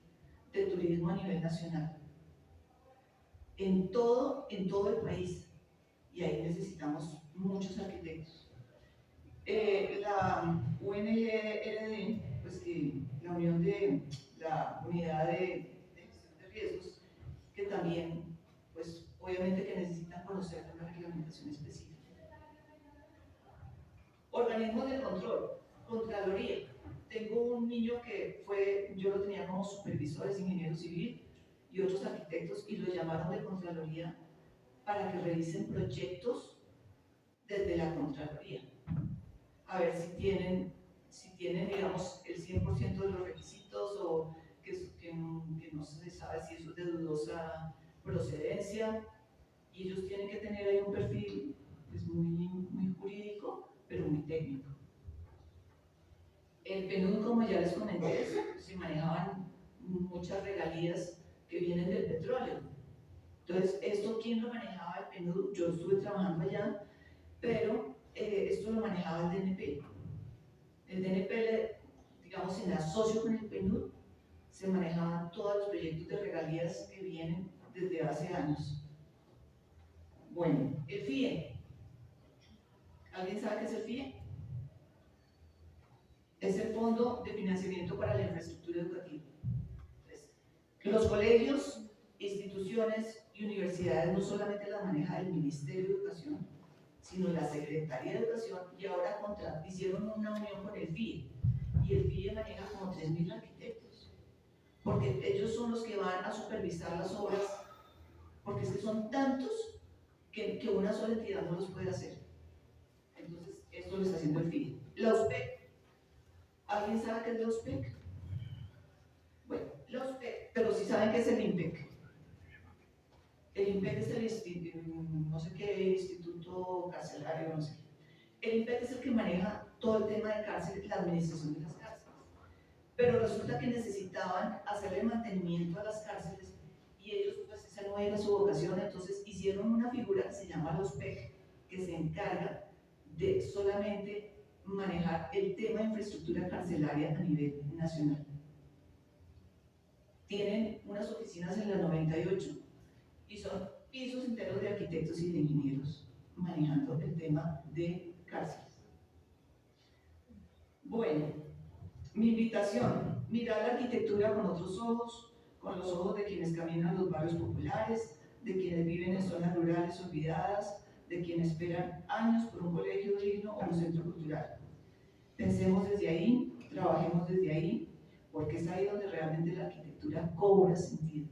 de turismo a nivel nacional. En todo el país. Y ahí necesitamos muchos arquitectos. La UNGRD, pues que la Unión de la Unidad de Gestión de Riesgos, que también, pues obviamente que necesitan conocer una reglamentación específica. Organismos de control, Contraloría. Tengo un niño que yo lo tenía como supervisor, es ingeniero civil, y otros arquitectos, y lo llamaron de Contraloría para que revisen proyectos desde la Contraloría. A ver si tienen digamos, el 100% de los requisitos o que no se sabe si eso es de dudosa procedencia. Y ellos tienen que tener ahí un perfil pues, muy jurídico, pero muy técnico. El PNUD, como ya les comenté, se manejaban muchas regalías que vienen del petróleo. Entonces, ¿esto quién lo manejaba el PNUD? Yo estuve trabajando allá, pero esto lo manejaba el DNP. El DNP, digamos, en asocio con el PNUD, se manejaban todos los proyectos de regalías que vienen desde hace años. Bueno, el FIE. ¿Alguien sabe qué es el FIE? Es el Fondo de Financiamiento para la Infraestructura Educativa. Entonces, los colegios, instituciones y universidades no solamente las maneja el Ministerio de Educación, sino la Secretaría de Educación, y ahora hicieron una unión con el FIE, y el FIE maneja como 3.000 arquitectos, porque ellos son los que van a supervisar las obras, porque es que son tantos que una sola entidad no los puede hacer. Entonces, esto lo está haciendo el FIE. La USPEC. ¿Alguien sabe qué es la USPEC? Bueno, la USPEC, pero sí saben qué es el IMPEC. El IMPEC es no sé qué, instituto carcelario, no sé. El IMPEC es el que maneja todo el tema de cárcel, la administración de las cárceles. Pero resulta que necesitaban hacerle mantenimiento a las cárceles y ellos, pues esa no era su vocación, entonces hicieron una figura que se llama los PEC, que se encarga de solamente manejar el tema de infraestructura carcelaria a nivel nacional. Tienen unas oficinas en la 98 y son pisos enteros de arquitectos y de ingenieros manejando el tema de cárceles. Bueno, mi invitación, mirar la arquitectura con otros ojos, con los ojos de quienes caminan los barrios populares, de quienes viven en zonas rurales olvidadas, de quienes esperan años por un colegio digno o un centro cultural. Pensemos desde ahí, trabajemos desde ahí, porque es ahí donde realmente la arquitectura cobra sentido.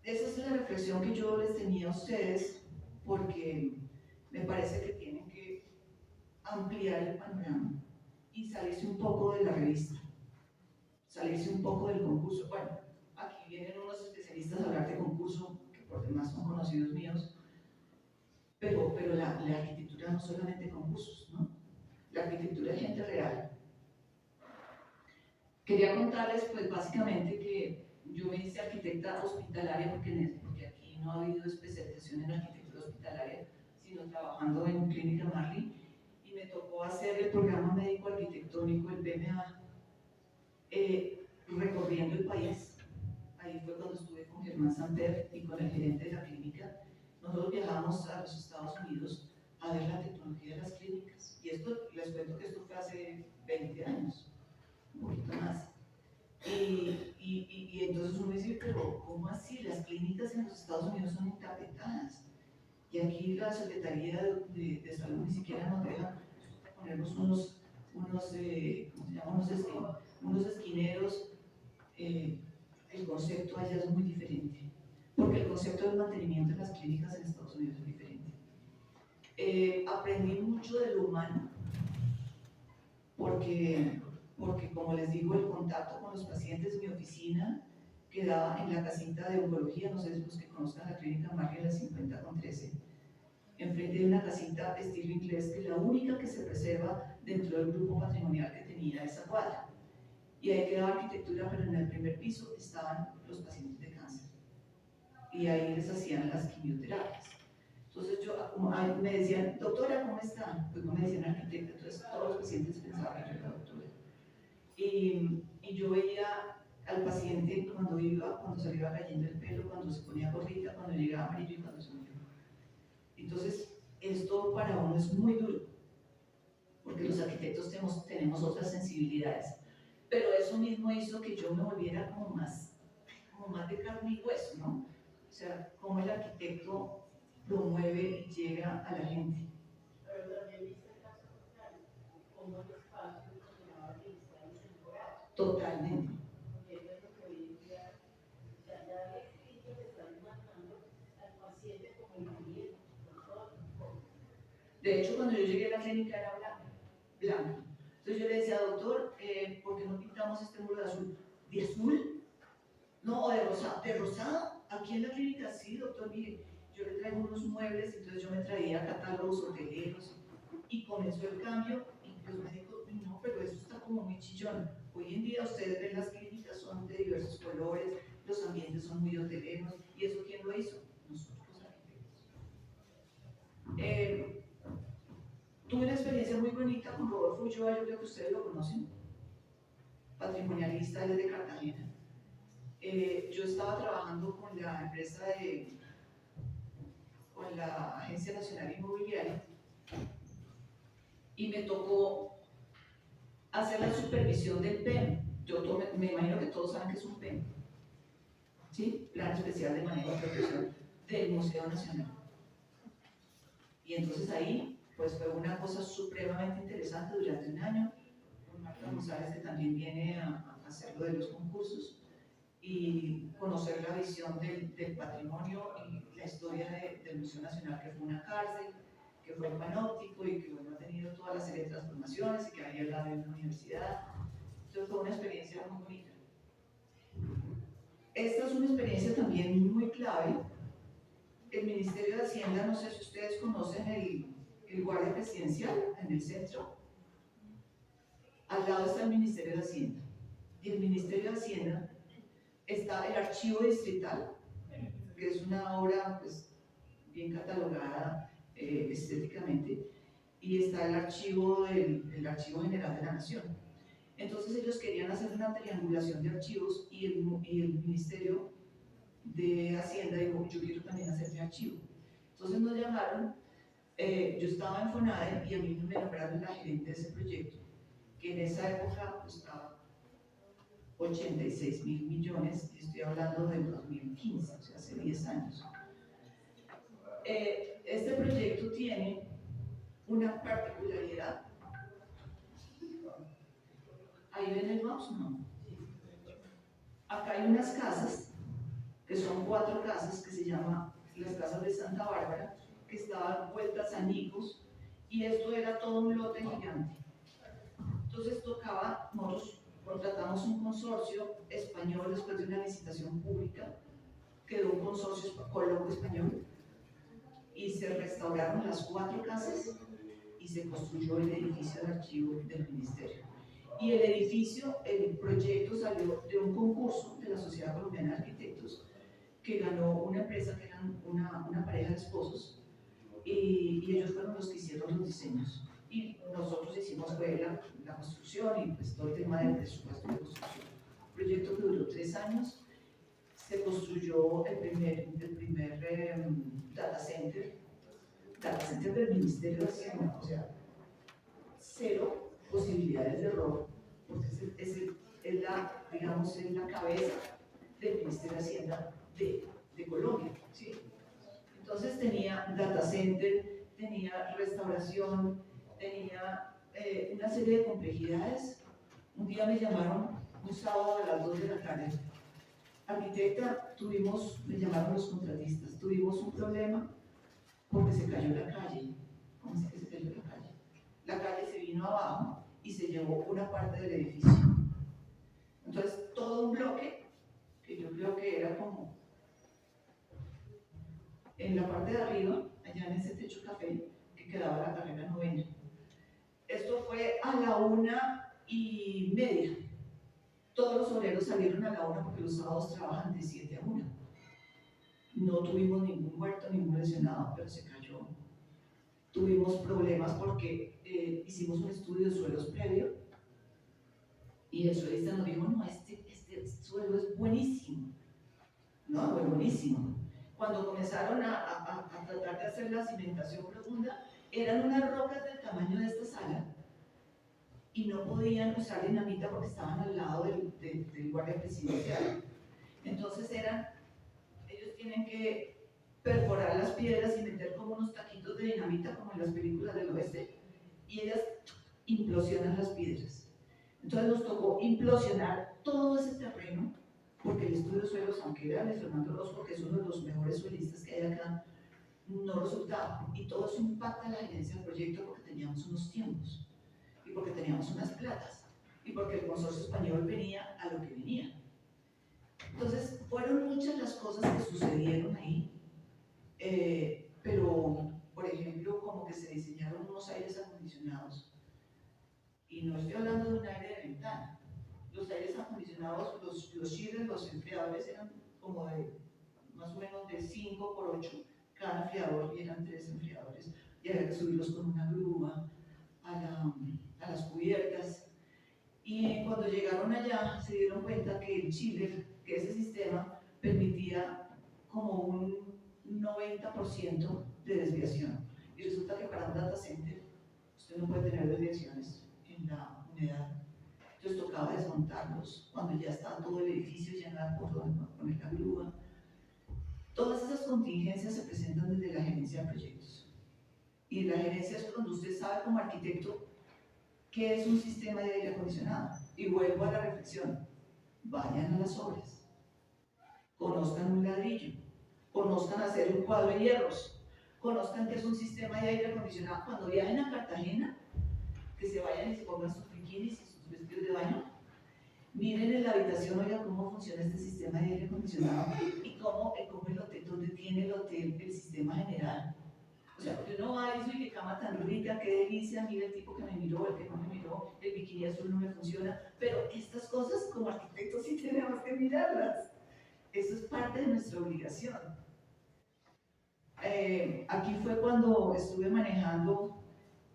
Esa es la reflexión que yo les tenía a ustedes, porque me parece que tienen que ampliar el panorama y salirse un poco de la revista, salirse un poco del concurso. Bueno, aquí vienen unos especialistas a hablar de concurso, que por demás son conocidos míos, pero la arquitectura no solamente concursos, ¿no? La arquitectura es gente real. Quería contarles, pues básicamente, que yo me hice arquitecta hospitalaria porque aquí no ha habido especialización en arquitectura hospitalaria, sino trabajando en Clínica Marley, y me tocó hacer el programa médico arquitectónico, el PMA, recorriendo el país. Ahí fue cuando estuve con Germán Samper y con el gerente de la clínica. Nosotros viajamos a los Estados Unidos a ver la tecnología de las clínicas. Y esto, les cuento que esto fue hace 20 años, un poquito más. Y entonces uno dice, pero ¿cómo así? Las clínicas en los Estados Unidos son encapetadas. Y aquí la Secretaría de Salud ni siquiera nos deja ponernos unos ¿cómo se llama? Unos esquineros. El concepto allá es muy diferente, porque el concepto del mantenimiento de las clínicas en Estados Unidos es diferente. Aprendí mucho de lo humano, porque como les digo, el contacto con los pacientes, mi oficina quedaba en la casita de oncología, no sé si los que conozcan la clínica Marley, la 50 con 13, enfrente de una casita estilo inglés, que es la única que se preserva dentro del grupo patrimonial que tenía tenía esa cuadra. Y ahí quedaba arquitectura, pero en el primer piso estaban los pacientes de cáncer. Y ahí les hacían las quimioterapias. Entonces me decían, doctora, ¿cómo está? Pues no me decían arquitecta, entonces todos los pacientes pensaban que yo era doctora. Y yo veía al paciente cuando se le iba cayendo el pelo, cuando se ponía gordita, cuando llegaba amarillo y cuando se murió. Entonces, esto para uno es muy duro, porque los arquitectos tenemos otras sensibilidades. Pero eso mismo hizo que yo me volviera como más de carne y hueso, ¿no? O sea, cómo el arquitecto promueve y llega a la gente. Pero también viste el caso contrario, cómo el espacio continuaba utilizando y mejorado. Totalmente. Porque eso es lo que hoy en día, o sea, ya los críticos están matando al paciente como el cliente, con todo el enfoque. De hecho, cuando yo llegué a la clínica era blanca. Entonces yo le decía, doctor, ¿por qué no pintamos este muro de azul? ¿De azul? No, o de rosado. ¿De rosado? Aquí en la clínica, sí, doctor, mire, yo le traigo unos muebles, entonces yo me traía catálogos hoteleros y comenzó el cambio y los médicos, no, pero eso está como muy chillón. Hoy en día ustedes ven las clínicas son de diversos colores, los ambientes son muy hoteleros, ¿y eso quién lo hizo? Nosotros los arquitectos. Tuve una experiencia muy bonita con Rodolfo Ulloa, yo creo que ustedes lo conocen, patrimonialista, él es de Cartagena. Yo estaba trabajando con la empresa con la Agencia Nacional Inmobiliaria y me tocó hacer la supervisión del PEM. Me imagino que todos saben que es un PEM, ¿sí? Plan Especial de Manejo de Protección del Museo Nacional. Y entonces ahí, pues fue una cosa supremamente interesante durante un año, con Marta González, que también viene a hacer lo de los concursos, y conocer la visión del patrimonio y la historia del Museo Nacional, que fue una cárcel, que fue panóptico y que bueno, ha tenido toda la serie de transformaciones y que ahí al lado de una universidad. Entonces fue una experiencia muy bonita. Esta es una experiencia también muy clave. El Ministerio de Hacienda, no sé si ustedes conocen el guardia presidencial en el centro. Al lado está el Ministerio de Hacienda. Y el Ministerio de Hacienda está el Archivo Distrital, que es una obra pues, bien catalogada estéticamente, y está el Archivo General de la Nación. Entonces ellos querían hacer una triangulación de archivos y el Ministerio de Hacienda dijo, yo quiero también hacer mi archivo. Entonces nos llamaron, yo estaba en FONADE y a mí me nombraron la gerente de ese proyecto, que en esa época costaba 86.000 millones, y estoy hablando del 2015, o sea, hace 10 años. Este proyecto tiene una particularidad. ¿Ahí ven el mouse? No. Acá hay unas casas, que son 4 casas, que se llaman las casas de Santa Bárbara, que estaban vueltas a añicos, y esto era todo un lote gigante. Entonces tocaba, nosotros contratamos un consorcio español después de una licitación pública, quedó un consorcio colombo-español, y se restauraron las 4 casas y se construyó el edificio de archivo del ministerio. Y el edificio, el proyecto salió de un concurso de la Sociedad Colombiana de Arquitectos que ganó una empresa que eran una pareja de esposos y ellos fueron los que hicieron los diseños. Y nosotros hicimos la construcción y pues todo el tema del presupuesto de construcción. Un proyecto que duró 3 años, se construyó el primer data center del Ministerio de Hacienda, o sea, 0 posibilidades de error, porque es la cabeza del Ministerio de Hacienda de Colombia, ¿sí? Entonces tenía data center, tenía restauración, tenía una serie de complejidades. Un día me llamaron, un sábado a las 2 de la tarde, arquitecta, me llamaron los contratistas, tuvimos un problema porque se cayó la calle. ¿Cómo es que se cayó la calle? La calle se vino abajo y se llevó una parte del edificio. Entonces, todo un bloque, que yo creo que era como en la parte de arriba, allá en ese techo café, que quedaba la carrera 9. Esto fue a la y media. Todos los obreros salieron a la 1 porque los sábados trabajan de 7 a 1. No tuvimos ningún muerto, ningún lesionado, pero se cayó. Tuvimos problemas porque hicimos un estudio de suelos previo y el suelista nos dijo, no, este suelo es buenísimo. No, fue buenísimo. Cuando comenzaron a tratar de hacer la cimentación profunda, eran unas rocas del tamaño de esta sala y no podían usar dinamita porque estaban al lado del guardia presidencial. Entonces ellos tienen que perforar las piedras y meter como unos taquitos de dinamita como en las películas del oeste y ellas implosionan las piedras. Entonces nos tocó implosionar todo ese terreno porque el estudio de suelos, aunque era de Fernando Orozco, que es uno de los mejores suelistas que hay acá, no resultaba. Y todo eso impacta en la gerencia del proyecto porque teníamos unos tiempos y porque teníamos unas platas y porque el consorcio español venía a lo que venía. Entonces fueron muchas las cosas que sucedieron ahí, pero por ejemplo como que se diseñaron unos aires acondicionados y no estoy hablando de un aire de ventana. Los aires acondicionados, los chilles, los enfriadores eran como de más o menos de 5 por 8 cada enfriador y eran 3 enfriadores y había que subirlos con una grúa a las cubiertas. Y cuando llegaron allá se dieron cuenta que el chiller, que ese sistema permitía como un 90% de desviación. Y resulta que para un data center usted no puede tener desviaciones en la humedad. Entonces tocaba desmontarlos cuando ya estaba todo el edificio llenado por donde poner la grúa. Todas esas contingencias se presentan desde la gerencia de proyectos. Y la gerencia es cuando usted sabe como arquitecto qué es un sistema de aire acondicionado. Y vuelvo a la reflexión, vayan a las obras, conozcan un ladrillo, conozcan hacer un cuadro de hierros, conozcan qué es un sistema de aire acondicionado. Cuando viajen a Cartagena, que se vayan y se pongan sus bikinis y sus vestidos de baño, miren en la habitación, oigan cómo funciona este sistema de aire acondicionado y cómo el hotel, donde tiene el hotel el sistema general. O sea, porque uno va y dice, qué cama tan rica, qué delicia, mira el tipo que me miró, el que no me miró, el bikini azul no me funciona, pero estas cosas como arquitectos sí tenemos que mirarlas. Eso es parte de nuestra obligación. Aquí fue cuando estuve manejando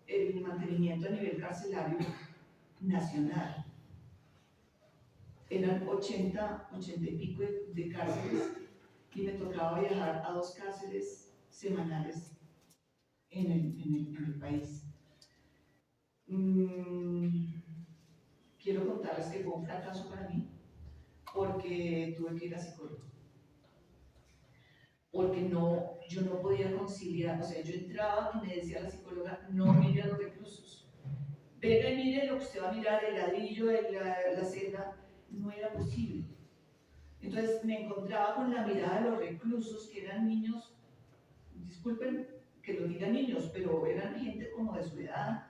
el mantenimiento a nivel carcelario nacional. Eran 80 y pico de cárceles y me tocaba viajar a 2 cárceles semanales en el país. Quiero contarles que fue un fracaso para mí porque tuve que ir a psicólogo. Porque yo no podía conciliar, o sea, yo entraba y me decía la psicóloga, no mire a los reclusos. Venga y mire lo que usted va a mirar, el ladrillo, la celda, no era posible. Entonces me encontraba con la mirada de los reclusos, que eran niños, disculpen que lo digan niños, pero eran gente como de su edad.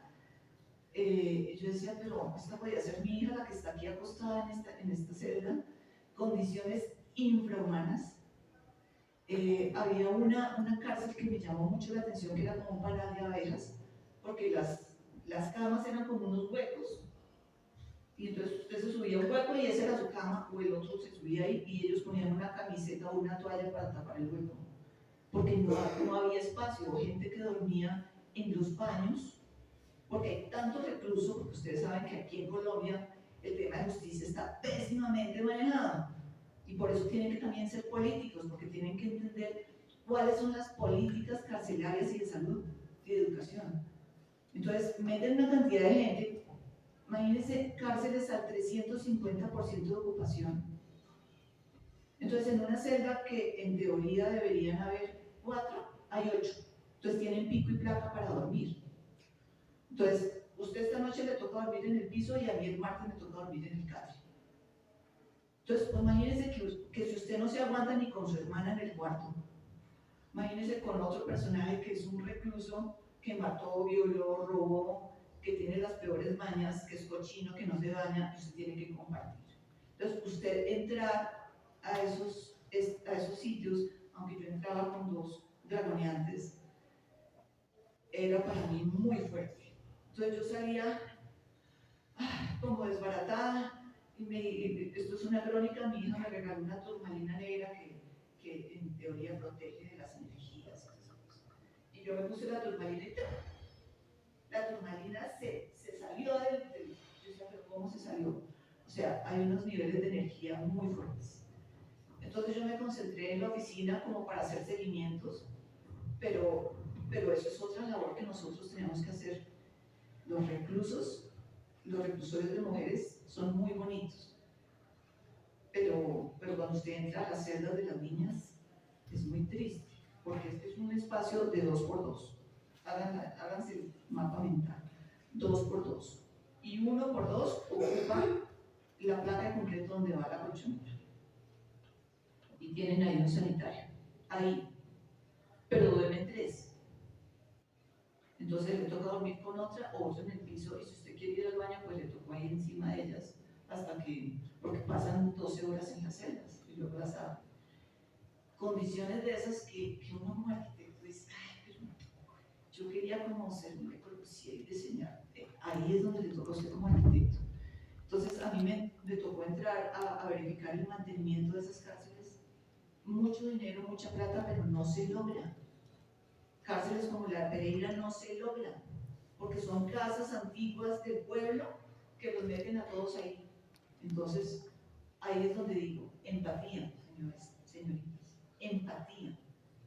Yo decía, pero esta podía ser mi hija, la que está aquí acostada en esta celda, condiciones infrahumanas. Había una cárcel que me llamó mucho la atención, que era como un panal de abejas, porque las camas eran como unos huecos, y entonces usted se subía a un hueco y esa era su cama, o el otro se subía ahí y ellos ponían una camiseta o una toalla para tapar el hueco, porque no había espacio, o gente que dormía en los baños, porque hay tanto recluso, porque ustedes saben que aquí en Colombia el tema de justicia está pésimamente manejado, y por eso tienen que también ser políticos, porque tienen que entender cuáles son las políticas carcelarias y de salud y de educación. Entonces meten una cantidad de gente. Imagínense cárceles al 350% de ocupación. Entonces, en una celda que en teoría deberían haber 4, hay 8. Entonces, tienen pico y placa para dormir. Entonces, usted esta noche le toca dormir en el piso y a mí el martes me toca dormir en el catre. Entonces, pues, imagínense que si usted no se aguanta ni con su hermana en el cuarto, imagínense con otro personaje que es un recluso que mató, violó, robó, que tiene las peores mañas, que es cochino, que no se baña, y usted tiene que compartir. Entonces, usted entrar a esos sitios, aunque yo entraba con 2 dragoneantes, era para mí muy fuerte. Entonces yo salía como desbaratada, esto es una crónica, mi hija me regaló una turmalina negra que en teoría protege de las energías. Y yo me puse la turmalina y la turmalina se salió yo decía, pero ¿cómo se salió? O sea, hay unos niveles de energía muy fuertes. Entonces yo me concentré en la oficina como para hacer seguimientos, pero eso es otra labor que nosotros tenemos que hacer. Los reclusores de mujeres son muy bonitos, pero cuando usted entra a las celdas de las niñas es muy triste, porque este es un espacio de 2x2. Háganse el mapa mental, 2x2. Y 1x2 ocupa la placa de concreto donde va la colchonera. Y tienen ahí un sanitario, ahí, pero duermen 3. Entonces le toca dormir con otra o otra en el piso, y si usted quiere ir al baño, pues le tocó ahí encima de ellas, porque pasan 12 horas en las celdas y luego las abren. Condiciones de esas que uno como arquitecto dice, ay, pero yo quería como ser muy conocida y diseñar. Ahí es donde le tocó ser como arquitecto. Entonces a mí me tocó entrar a verificar el mantenimiento de esas cárceles. Mucho dinero, mucha plata, pero no se logra. Cárceles como la de Pereira no se logran, porque son casas antiguas del pueblo que los meten a todos ahí. Entonces, ahí es donde digo, empatía, señores, señoritas, empatía.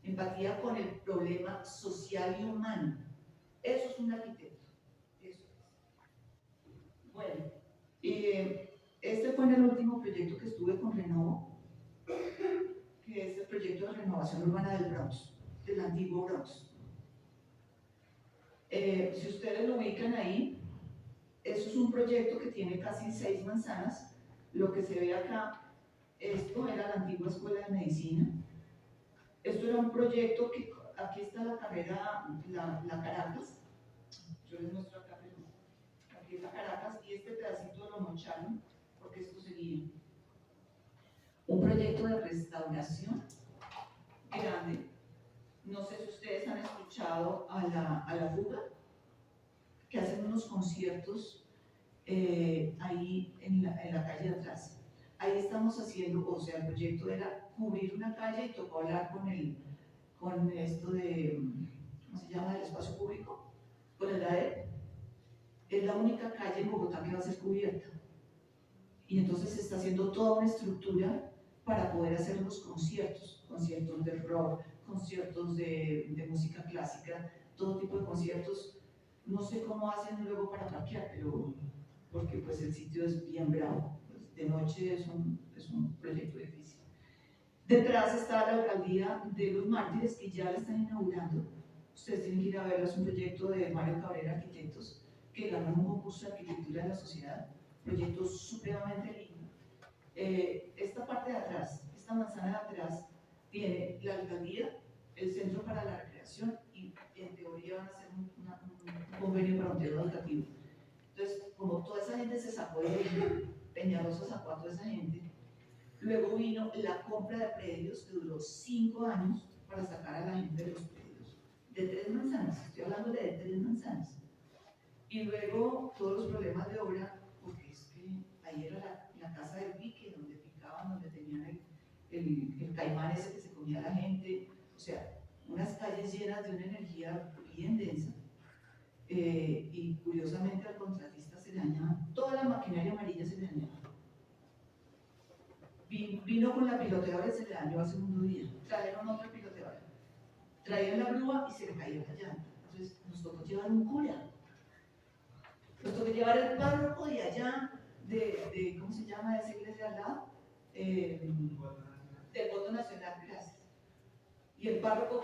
Empatía con el problema social y humano. Eso es un arquitecto. Eso es. Bueno, este fue en el último proyecto que estuve con Renovo, que es el proyecto de renovación urbana del Bronx, del antiguo Bronx. Si ustedes lo ubican ahí, eso es un proyecto que tiene casi 6 manzanas. Lo que se ve acá, esto era la antigua escuela de medicina. Esto era un proyecto que, aquí está la carrera, la Caracas. Yo les muestro acá, pero aquí es la Caracas y este pedacito lo mocharon porque esto sería un proyecto de restauración grande. No sé si ustedes han escuchado a la Fuga, que hacen unos conciertos ahí en la calle de atrás. Ahí estamos haciendo, o sea, el proyecto era cubrir una calle y tocó hablar con esto de, ¿cómo se llama?, del espacio público, con el ADEP. Es la única calle en Bogotá que va a ser cubierta. Y entonces se está haciendo toda una estructura para poder hacer los conciertos de rock, conciertos de música clásica, todo tipo de conciertos. No sé cómo hacen luego para parquear, pero porque pues el sitio es bien bravo, pues de noche es un proyecto difícil. Detrás está la alcaldía de Los Mártires, que ya la están inaugurando. Ustedes tienen que ir a verla, es un proyecto de Mario Cabrera Arquitectos, que ganó un concurso de arquitectura de la sociedad, proyecto supremamente lindo. Esta parte de atrás, esta manzana de atrás, tiene la alcaldía, el centro para la recreación, y en teoría van a hacer un convenio para un tema educativo. Entonces, como toda esa gente se sacó de Peñalosa, sacó a toda esa gente, luego vino la compra de predios que duró 5 años para sacar a la gente de los predios, de 3 manzanas, estoy hablando de 3 manzanas. Y luego todos los problemas de obra, porque es que ahí era la casa del pique, donde picaban, donde tenían el caimán ese que se comía a la gente, o sea, unas calles llenas de una energía bien densa. Y curiosamente al contratista se le dañaba, toda la maquinaria amarilla se le dañaba. Vino con la piloteadora y se le dañó al segundo día. Trajeron otra piloteadora. Traían la grúa y se le caía la llanta. Entonces nos tocó llevar un cura. Nos tocó llevar el párroco de allá, de ¿cómo se llama esa iglesia al lado? Del voto nacional, gracias. Y el párroco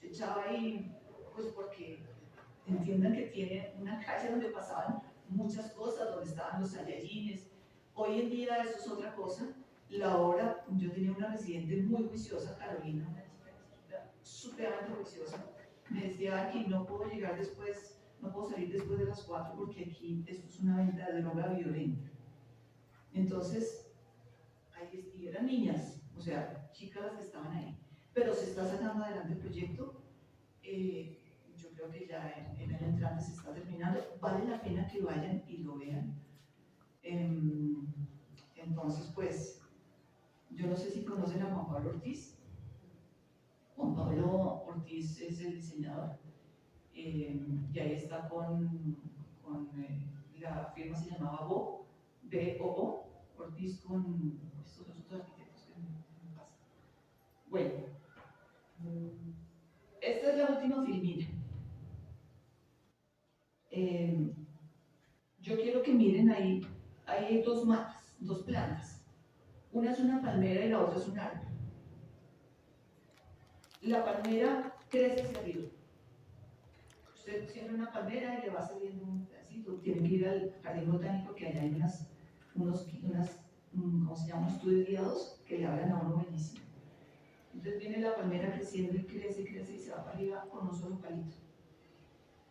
echaba ahí, pues porque entiendan que tiene una calle donde pasaban muchas cosas, donde estaban los saiyajines. Hoy en día eso es otra cosa. La obra, yo tenía una residente muy juiciosa, Carolina, supremamente juiciosa. Me decía, aquí no puedo llegar después, no puedo salir después de las 4 porque aquí esto es una venta de droga violenta. Entonces, ahí y eran niñas, o sea, chicas las que estaban ahí. Pero se está sacando adelante el proyecto. Yo creo que ya el año entrante se está terminando. Vale la pena que vayan y lo vean, Entonces, pues, yo no sé si conocen a Juan Pablo Ortiz. Juan Pablo Ortiz es el diseñador, y ahí está con la firma se llamaba BOO, Ortiz con estos otros arquitectos que me pasan. Bueno, esta es la última filmina. Yo quiero que miren ahí, hay dos matas, dos plantas. Una es una palmera y la otra es un árbol. La palmera crece hacia arriba. Usted siembra una palmera y le va saliendo un pedacito. Tiene que ir al jardín botánico, que allá hay unos ¿cómo se llama? Estudios guiados que le hablan a uno bellísimo. Entonces viene la palmera creciendo y crece y se va para arriba con un solo palito.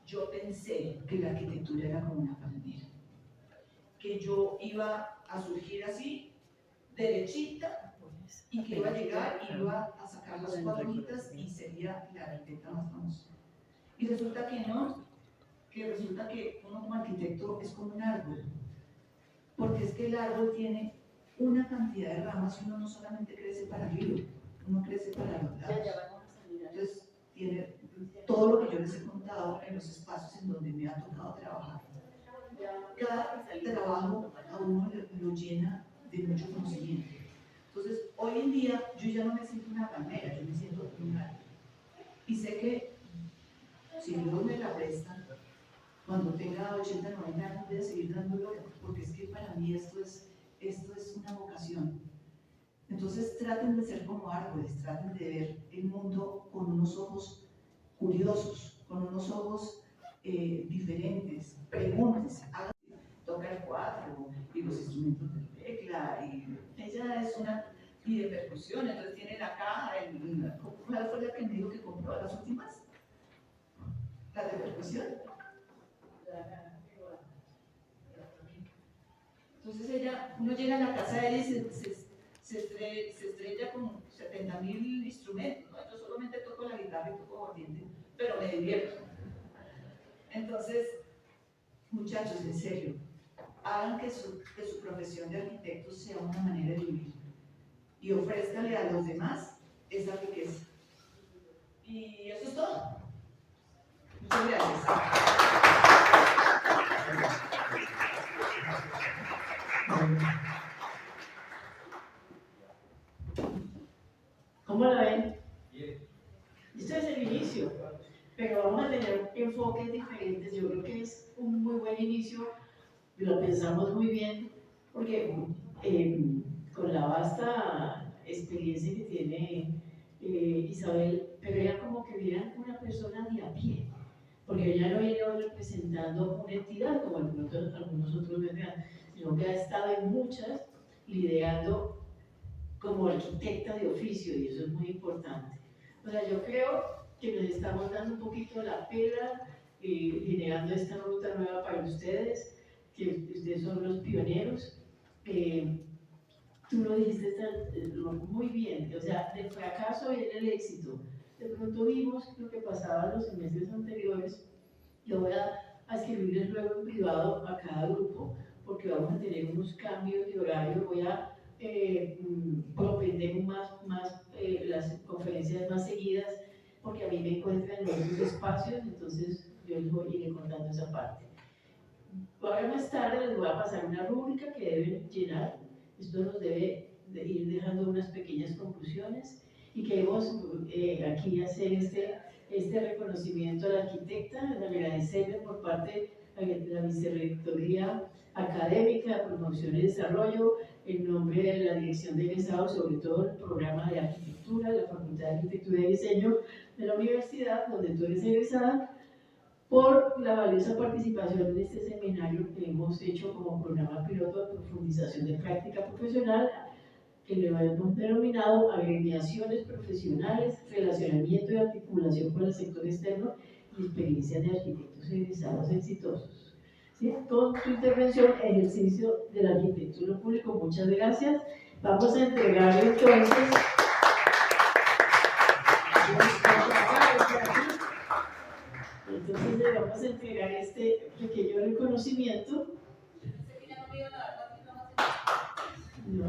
Yo pensé que la arquitectura era como una palmera, que yo iba a surgir así, derechita, y que iba a llegar y iba a sacar las cuatro hojitas y sería la arquitecta más famosa. Y resulta que no, que resulta que uno como arquitecto es como un árbol, porque es que el árbol tiene una cantidad de ramas y uno no solamente crece para arriba, uno crece para los lados. Entonces tiene todo lo que yo les he contado en los espacios en donde me ha tocado trabajar. Cada trabajo a uno lo llena de mucho conocimiento. Entonces, hoy en día yo ya no me siento una palmera, yo me siento un árbol. Y sé que si Dios me la presta, cuando tenga 80, 90 años voy a seguir dándolo, porque es que para mí esto es una vocación. Entonces traten de ser como árboles, traten de ver el mundo con unos ojos curiosos, con unos ojos diferentes. Pregúntense, toca el cuatro y los instrumentos de tecla, y ella es una, y de percusión, entonces tiene la caja, ¿cuál fue la que me dijo que compró las últimas? La de percusión. Entonces uno llega a la casa de ella y se estrella con 70.000 instrumentos, ¿no? Yo solamente toco la guitarra y toco aguardiente, pero me divierto. Entonces, muchachos, en serio, hagan que su profesión de arquitecto sea una manera de vivir y ofrézcanle a los demás esa riqueza. Y eso es todo. Muchas gracias. ¿Cómo la ven? Esto es el inicio, pero vamos a tener enfoques diferentes. Yo creo que es un muy buen inicio, lo pensamos muy bien, porque con la vasta experiencia que tiene Isabel, pero era como que vieran una persona de a pie, porque ella no viene hoy representando una entidad como algunos otros vendrán, sino que ha estado en muchas liderando como arquitecta de oficio, y eso es muy importante. O sea, yo creo que nos estamos dando un poquito la pela, generando esta ruta nueva para ustedes, que ustedes son los pioneros. Tú lo dijiste muy bien, o sea, del fracaso viene el éxito. De pronto vimos lo que pasaba en los semestres anteriores. Yo voy a escribirles luego en privado a cada grupo, porque vamos a tener unos cambios de horario. Voy a propender las conferencias más seguidas, porque a mí me encuentran en otros espacios, entonces yo les voy a ir contando esa parte. Ahora más tarde les voy a pasar una rúbrica que deben llenar. Esto nos debe de ir dejando unas pequeñas conclusiones, y queremos aquí hacer este reconocimiento a la arquitecta, agradecerle por parte de la Vicerrectoría Académica de Promoción y Desarrollo, en nombre de la Dirección de Egresados, sobre todo el programa de arquitectura, de la Facultad de Arquitectura y Diseño de la universidad, donde tú eres egresada, por la valiosa participación en este seminario que hemos hecho como programa piloto de profundización de práctica profesional, que lo hemos denominado agremiaciones profesionales, relacionamiento y articulación con el sector externo y experiencias de arquitectos egresados exitosos. ¿Sí? Con tu intervención, ejercicio de la arquitectura pública. Muchas gracias. Vamos a entregar entonces. Entonces le vamos a entregar este pequeño reconocimiento.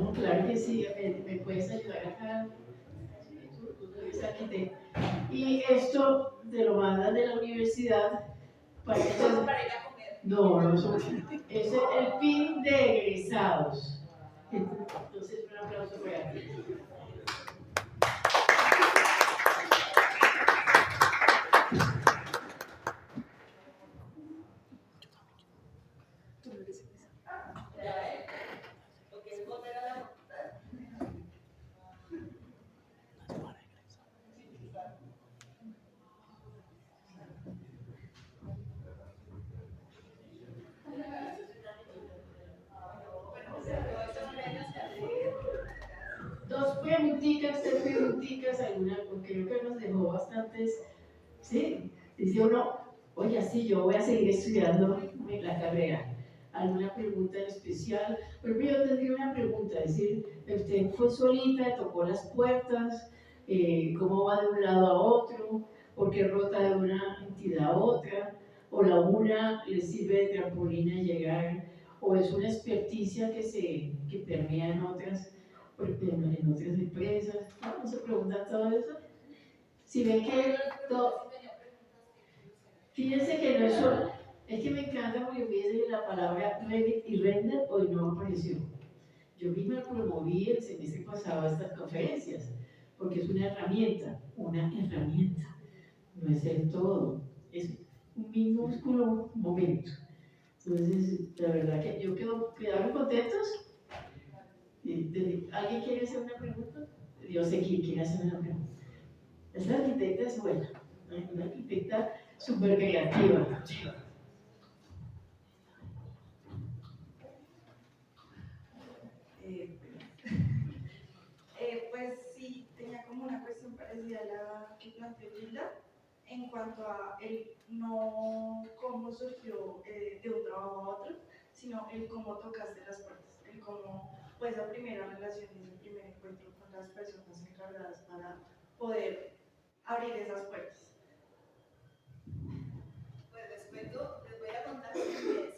No, claro que sí, me puedes ayudar acá. Tú eres arquitecto. Y esto te lo mandan de la universidad para que Solo para ir a comer. No, no, es el PIN de egresados. Entonces, un aplauso para ti. Tres preguntitas, alguna, porque creo que nos dejó bastantes, ¿sí? Dice uno, oye, sí, yo voy a seguir estudiando la carrera. ¿Alguna pregunta en especial? Pero yo tendría una pregunta, es decir, usted fue solita, tocó las puertas, ¿cómo va de un lado a otro? ¿Por qué rota de una entidad a otra? ¿O la una le sirve de trampolín a llegar? ¿O es una experticia que permea en otras? En otras empresas, ¿no? ¿Se preguntan todo eso? Si ven que fíjense que no es solo, es que me encanta porque fíjense la palabra Revit y Render hoy no apareció. Yo misma promoví el semestre pasado estas conferencias, porque es una herramienta, no es el todo, es un minúsculo momento. Entonces, la verdad que yo quedaron contentos. ¿Alguien quiere hacer una pregunta? Yo sé quién quiere hacer una pregunta. Esa arquitecta es buena, una arquitecta súper creativa. Pues sí, tenía como una cuestión parecida a la que planteó Gilda en cuanto a el no cómo surgió de un trabajo a otro, sino el cómo tocaste las puertas, el cómo fue esa primera relación y ese primer encuentro con las personas encargadas para poder abrir esas puertas. Pues les voy a contar mi experiencia.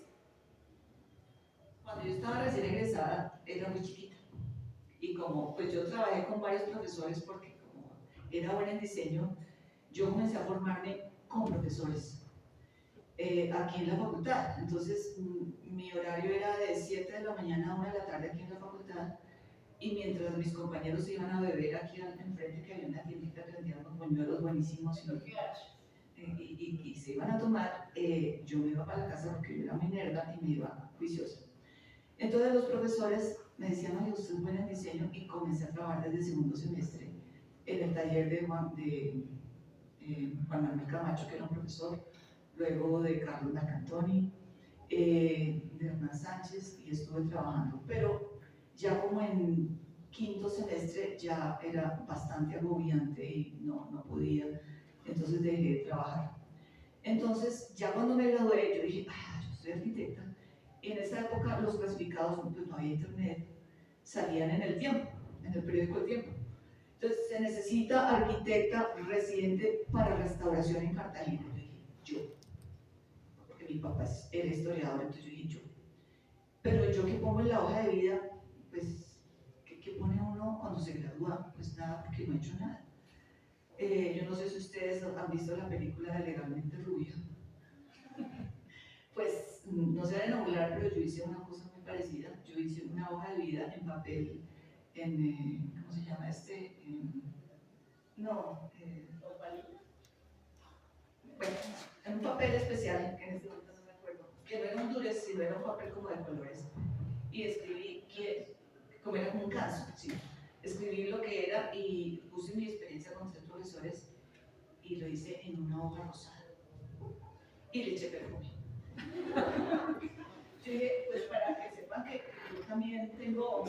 Cuando yo estaba recién egresada, era muy chiquita. Y como pues yo trabajé con varios profesores porque como era buena en diseño, yo comencé a formarme con profesores aquí en la facultad. Entonces mi horario era de 7 de la mañana a 1 de la tarde aquí en la facultad, y mientras mis compañeros iban a beber aquí enfrente, que había una tiendita que vendían unos buñuelos buenísimos y se iban a tomar, yo me iba para la casa porque yo era muy nerda y me iba juiciosa. Entonces los profesores me decían, oye, usted es buena en diseño, y comencé a trabajar desde el segundo semestre en el taller de Juan Manuel Camacho, que era un profesor, luego de Carlos Lacantoni, de Hernán Sánchez, y estuve trabajando. Pero ya como en quinto semestre ya era bastante agobiante y no podía, entonces dejé de trabajar. Entonces ya cuando me gradué yo dije, yo soy arquitecta. En esa época los clasificados, pues no había internet, salían en El Tiempo, en el periódico El Tiempo. Entonces se necesita arquitecta residente para restauración en Cartagena. Yo dije, porque mi papá era historiador, entonces yo dije yo. Pero yo que pongo en la hoja de vida, pues, ¿qué pone uno cuando se gradúa? Pues nada, porque no he hecho nada. Yo no sé si ustedes han visto la película de Legalmente Rubia. Pues no se deben burlar, pero yo hice una cosa muy parecida. Yo hice una hoja de vida en papel, ¿cómo se llama este? Bueno, en un papel especial, que en este momento no me acuerdo, que no era un dures, sino era un papel como de colores. Y escribí, como era como un caso, ¿sí? Escribí lo que era y puse mi experiencia con 3 profesores y lo hice en una hoja rosada. Y le eché perfume. Yo dije, pues para que sepan que yo también tengo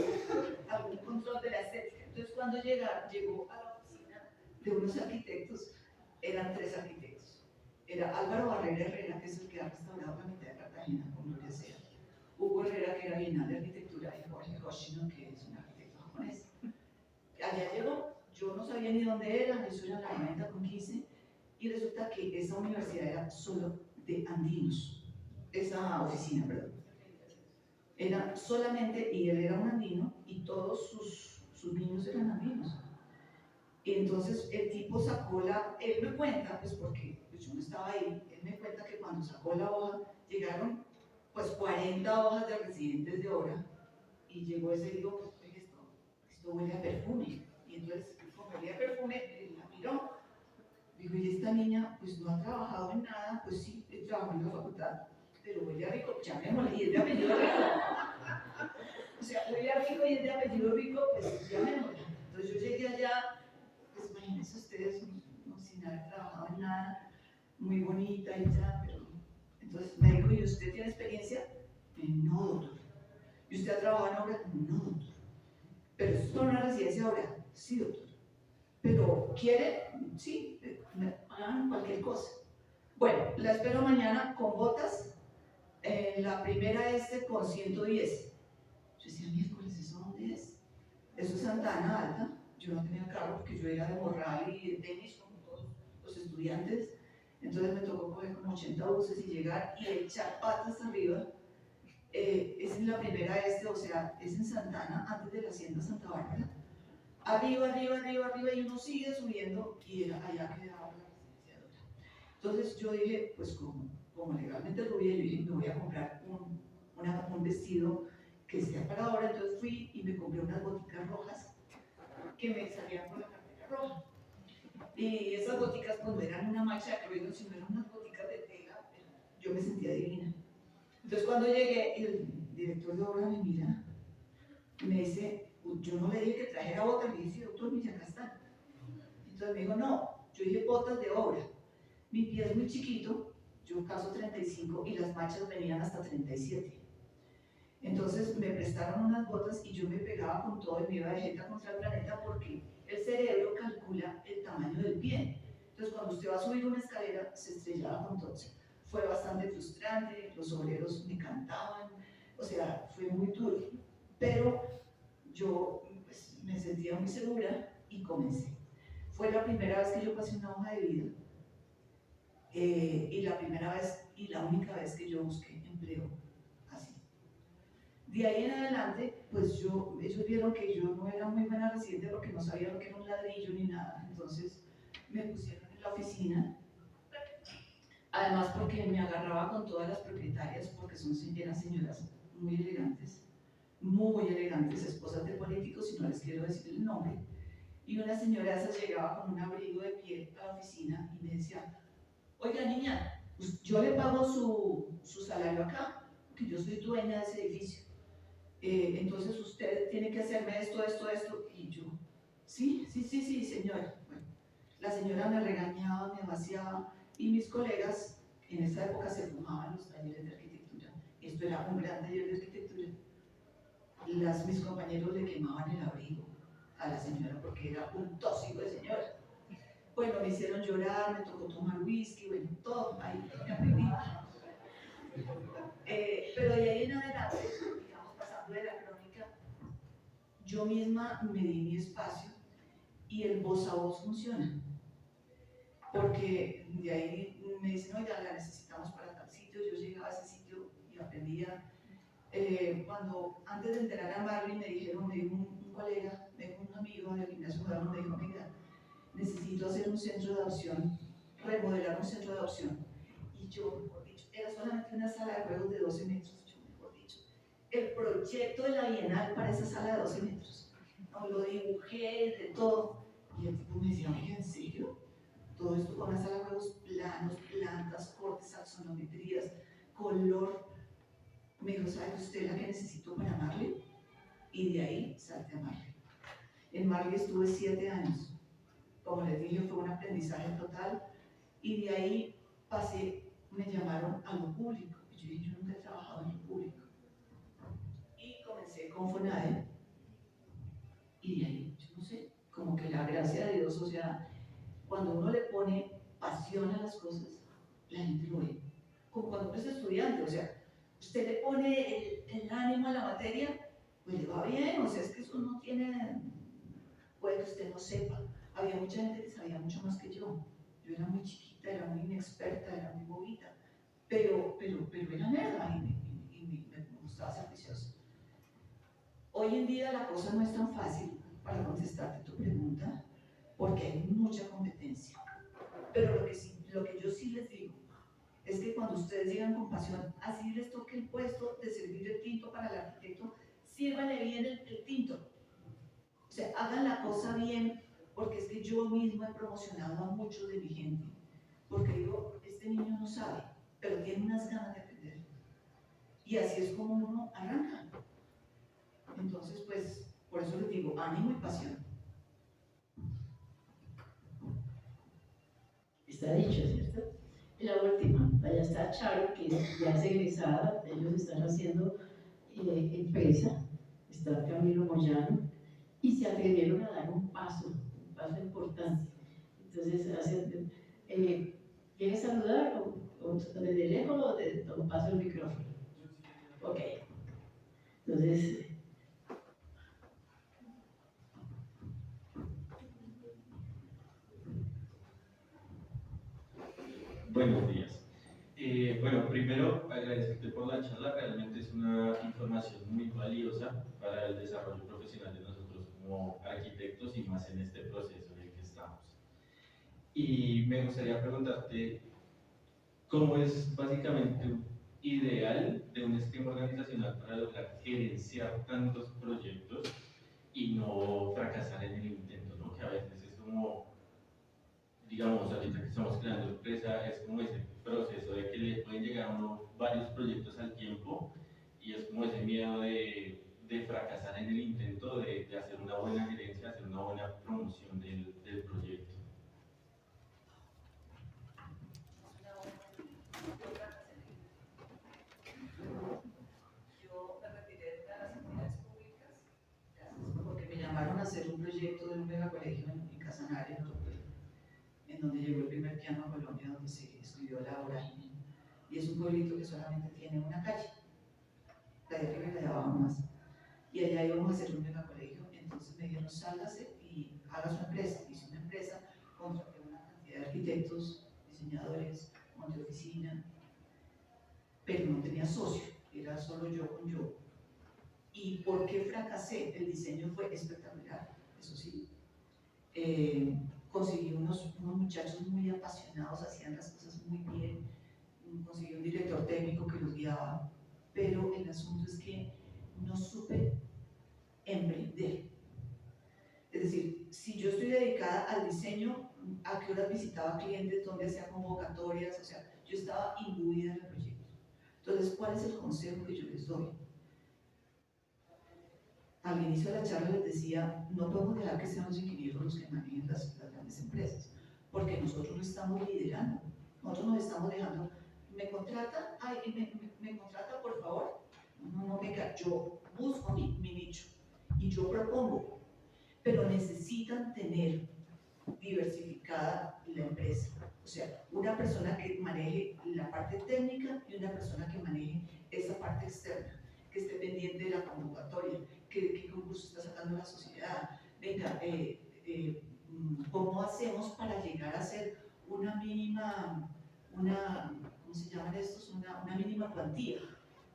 algún control de la estética. Entonces cuando llegó a la oficina de unos arquitectos, eran 3 arquitectos. Era Álvaro Barrera Herrera, que es el que ha restaurado la mitad de Cartagena, con gloria sea. Hugo Herrera, que era bienal de arquitectura, y Jorge Hoshino, que es un arquitecto japonés. Allá llegó, yo no sabía ni dónde era, eso era la 90 con 15, y resulta que esa universidad era solo de andinos, esa oficina, perdón. Era solamente, y él era un andino, y todos sus niños eran andinos. Y entonces el tipo sacó él me cuenta, pues porque pues yo no estaba ahí, él me cuenta que cuando sacó la hoja, llegaron pues 40 hojas de residentes de obra, y llegó ese y dijo, pues esto huele a perfume. Y entonces, como olía a perfume, él la miró. Dijo, y esta niña pues no ha trabajado en nada, pues sí, trabajó en la facultad, pero huele a rico, llamémosle, y es de apellido rico. O sea, huele a rico y es de apellido rico, pues llamémosle. Entonces yo llegué allá, pues imagínense ustedes, no, sin haber trabajado en nada, muy bonita y ya, pero... Entonces me dijo, ¿y usted tiene experiencia? No, doctor. ¿Y usted ha trabajado en obra? No, doctor. ¿Pero esto es una residencia ahora? Sí, doctor. ¿Pero quiere? Sí, hagan cualquier cosa. Bueno, la espero mañana con botas. La primera con 110. Yo decía, miércoles, ¿eso dónde es? Eso es Santa Ana Alta. Yo no tenía carro porque yo era de morral y de tenis como todos los estudiantes. Entonces me tocó coger como 80 buses y llegar y echar patas arriba. Es en la primera o sea, es en Santa Ana, antes de la Hacienda Santa Bárbara. Arriba, y uno sigue subiendo y allá quedaba la residencia de otra. Entonces yo dije, pues como legalmente rubia, yo dije, me voy a comprar un vestido que sea para ahora. Entonces fui y me compré unas boticas rojas que me salían con la cartera roja. Y esas boticas pues no eran una mancha de ruido, sino eran unas boticas de tela. Yo me sentía divina. Entonces cuando llegué, el director de obra me mira y me dice, yo no le dije que trajera botas, le dije, doctor, mira, acá están. Entonces me dijo, no, yo dije botas de obra. Mi pie es muy chiquito, yo caso 35 y las manchas venían hasta 37. Entonces me prestaron unas botas y yo me pegaba con todo y me iba de jeta contra el planeta porque el cerebro calcula el tamaño del pie. Entonces cuando usted va a subir una escalera se estrellaba con todo. Fue bastante frustrante, los obreros me cantaban, o sea, fue muy duro. Pero yo pues, me sentía muy segura y comencé. Fue la primera vez que yo pasé una hoja de vida y la primera vez y la única vez que yo busqué empleo así. De ahí en adelante, pues ellos vieron que yo no era muy buena residente porque no sabía lo que era un ladrillo ni nada, entonces me pusieron en la oficina, además porque me agarraba con todas las propietarias porque eran señoras muy elegantes, esposas de políticos, y no les quiero decir el nombre, y una señora esa llegaba con un abrigo de piel a la oficina y me decía, oiga niña, pues yo le pago su salario acá, porque yo soy dueña de ese edificio. Entonces usted tiene que hacerme esto, y yo, sí, señora. Bueno, la señora me regañaba, me vaciaba, y mis colegas en esa época se fumaban los talleres de arquitectura. Esto era un gran taller de arquitectura. Mis compañeros le quemaban el abrigo a la señora porque era un tóxico de señora. Bueno, me hicieron llorar, me tocó tomar whisky, bueno, todo, ahí me aprendí. Pero de ahí en adelante, digamos, pasando de la crónica, yo misma me di mi espacio y el voz a voz funciona. Porque de ahí me dicen, oiga, la necesitamos para tal sitio. Yo llegaba a ese sitio y aprendía. Cuando antes de enterar a Marley me dijo un colega, un amigo del gimnasio Morano, me dijo, mira, necesito hacer un centro de adopción, remodelar un centro de adopción. Y yo, mejor dicho, era solamente una sala de juegos de 12 metros. Yo, mejor dicho, el proyecto de la Bienal para esa sala de 12 metros. No, lo dibujé, de todo. Y el tipo me decía, oye, ¿en serio? Todo esto con una sala de juegos, planos, plantas, cortes, axonometrías, color. Me dijo, ¿sabe usted la que necesito para Marley? Y de ahí salté a Marley. En Marley estuve 7 años. Como les dije, fue un aprendizaje total. Y de ahí me llamaron a lo público. Yo dije, yo nunca he trabajado en lo público. Y comencé con FONADE. Y de ahí, yo no sé, como que la gracia de Dios, o sea, cuando uno le pone pasión a las cosas, la gente lo ve. Como cuando uno es estudiante, o sea, usted le pone el ánimo a la materia, pues le va bien, o sea, es que eso no tiene, puede que usted no sepa. Había mucha gente que sabía mucho más que yo. Yo era muy chiquita, era muy inexperta, era muy bobita, pero era nerd y me como estaba ser juicioso. Hoy en día la cosa no es tan fácil para contestarte tu pregunta, porque hay mucha competencia. Pero lo que yo sí les digo es que cuando ustedes llegan con pasión, así les toque el puesto de servir el tinto para el arquitecto, sírvanle bien el tinto. O sea, hagan la cosa bien, porque es que yo mismo he promocionado a muchos de mi gente, porque digo, este niño no sabe, pero tiene unas ganas de aprender. Y así es como uno arranca. Entonces, pues, por eso les digo, ánimo y pasión. Está dicho, ¿cierto? Y la última, allá está Charo, que ya es egresada, ellos están haciendo empresa, está Camilo Moyano, y se atrevieron a dar un paso importante. Entonces, ¿quieres saludar o desde lejos o paso el micrófono? Ok. Entonces, buenos días. Bueno, primero agradecerte por la charla, realmente es una información muy valiosa para el desarrollo profesional de nosotros como arquitectos y más en este proceso en el que estamos. Y me gustaría preguntarte, ¿cómo es básicamente ideal de un esquema organizacional para lograr gerenciar tantos proyectos y no fracasar en el intento, ¿no? Que a veces es como, digamos, ahorita que estamos creando empresa, es como ese proceso de que le pueden llegar a uno varios proyectos al tiempo y es como ese miedo de fracasar en el intento de hacer una buena gerencia, hacer una buena promoción del proyecto. Yo me retiré de las entidades públicas porque me llamaron a hacer un proyecto de un megacolegio en Casanare, en donde llegó el primer piano a Colombia, donde se estudió la vorágine. Y es un pueblito que solamente tiene una calle, la de arriba y la de abajo más. Y allá íbamos a hacer un megacolegio, entonces me dijeron, sálgase y haga su empresa. Hice una empresa, contraté una cantidad de arquitectos, diseñadores, monté oficina, pero no tenía socio, era solo yo con yo. ¿Y por qué fracasé? El diseño fue espectacular, eso sí. Conseguí unos muchachos muy apasionados, hacían las cosas muy bien, conseguí un director técnico que los guiaba, pero el asunto es que no supe emprender. Es decir, si yo estoy dedicada al diseño, ¿a qué horas visitaba clientes? ¿Dónde hacía convocatorias? O sea, yo estaba imbuida en el proyecto. Entonces, ¿cuál es el consejo que yo les doy? Al inicio de la charla les decía, no podemos dejar que sean los ingenieros los que manejen las grandes empresas, porque nosotros no estamos liderando, nosotros nos estamos dejando, ¿me contrata? Ay, ¿me contrata por favor? No, venga, yo busco mi nicho y yo propongo, pero necesitan tener diversificada la empresa, o sea, una persona que maneje la parte técnica y una persona que maneje esa parte externa, que esté pendiente de la convocatoria, qué concurso está sacando la sociedad, venga, ¿cómo hacemos para llegar a ser una mínima, ¿cómo se llaman estos? Una mínima cuantía,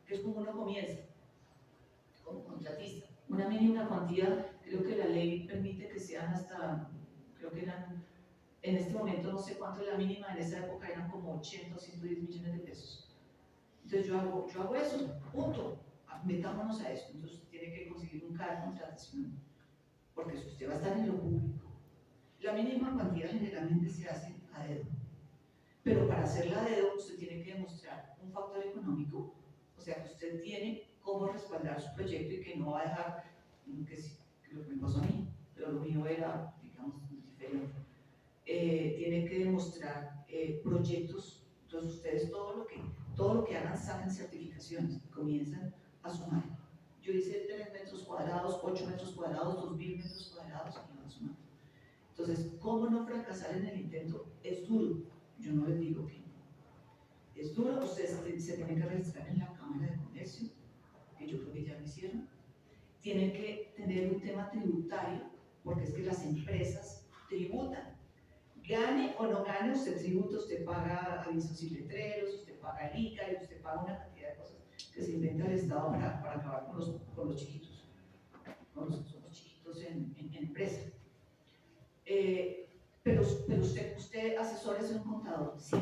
que es como uno comienza, como contratista. Una mínima cuantía, creo que la ley permite que sean hasta, creo que eran, en este momento no sé cuánto es la mínima, en esa época eran como 80 o 110 millones de pesos. Entonces yo hago eso, punto, metámonos a eso. Entonces usted tiene que conseguir un cargo de contratación, porque si usted va a estar en lo público, la mínima cuantía generalmente se hace a dedo, pero para hacerla a dedo usted tiene que demostrar un factor económico, o sea que usted tiene cómo respaldar su proyecto y que no va a dejar, que lo que me pasó a mí, pero lo mío era, digamos, diferente. Tiene que demostrar proyectos, entonces ustedes todo lo que hagan saquen certificaciones, comienzan a sumar. Yo hice 3 metros cuadrados, 8 metros cuadrados, 2000 metros cuadrados y van sumando. Entonces, ¿cómo no fracasar en el intento? Es duro, yo no les digo que no. Es duro, ustedes se tienen que registrar en la Cámara de Comercio, que yo creo que ya lo hicieron. Tienen que tener un tema tributario, porque es que las empresas tributan. Gane o no gane, usted tributa, usted paga avisos y letreros, usted paga el ICA y usted paga una cantidad de cosas que se inventa el Estado para acabar con los chiquitos, con los que somos chiquitos en empresa. Pero usted asesores a un contador, sí.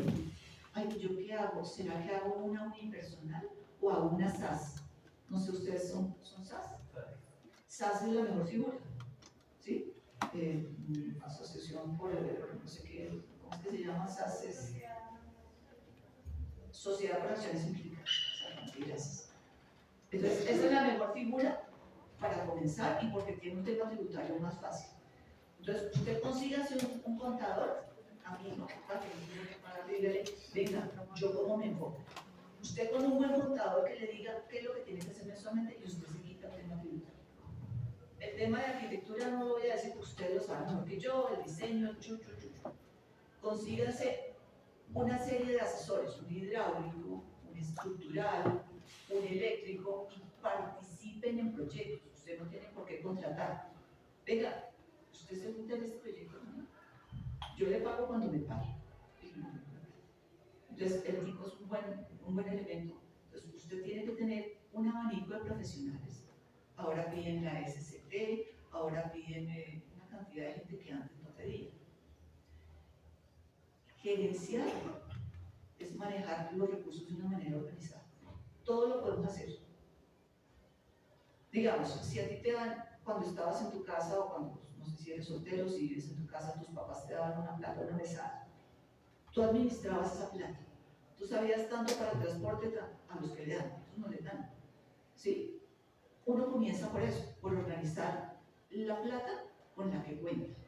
Ay, ¿yo qué hago? ¿Será que hago una unipersonal o hago una SAS? No sé, ¿ustedes son SAS? SAS es la mejor figura, ¿sí? Asociación por no sé qué, ¿cómo es que se llama? SAS es Sociedad por Acciones Implicadas. Gracias. Entonces, esa es la mejor figura para comenzar y porque tiene un tema tributario más fácil. Entonces, usted consígase un contador, a mí no, para que no tiene que pagar, dígale, venga, yo cómo me enfoco. Usted con un buen contador que le diga qué es lo que tiene que hacer mensualmente y usted se quita el tema tributario. El tema de arquitectura no lo voy a decir porque ustedes lo saben mejor que yo, el diseño, consígase una serie de asesores, un hidráulico, un estructural, un eléctrico, y participen en proyectos. Usted no tiene por qué contratar. Venga, usted se junta en este proyecto, ¿no? Yo le pago cuando me pague. Entonces, el tipo es un buen elemento. Entonces, usted tiene que tener un abanico de profesionales. Ahora piden la SCT, ahora piden una cantidad de gente que antes no pedía. Gerenciar es manejar los recursos de una manera organizada. Todo lo podemos hacer. Digamos, si a ti te dan, cuando estabas en tu casa o cuando, no sé si eres soltero, si vives en tu casa, tus papás te daban una plata, una mesada. Tú administrabas esa plata. Tú sabías tanto para el transporte a los que le dan, otros no le dan. ¿Sí? Uno comienza por eso, por organizar la plata con la que cuenta.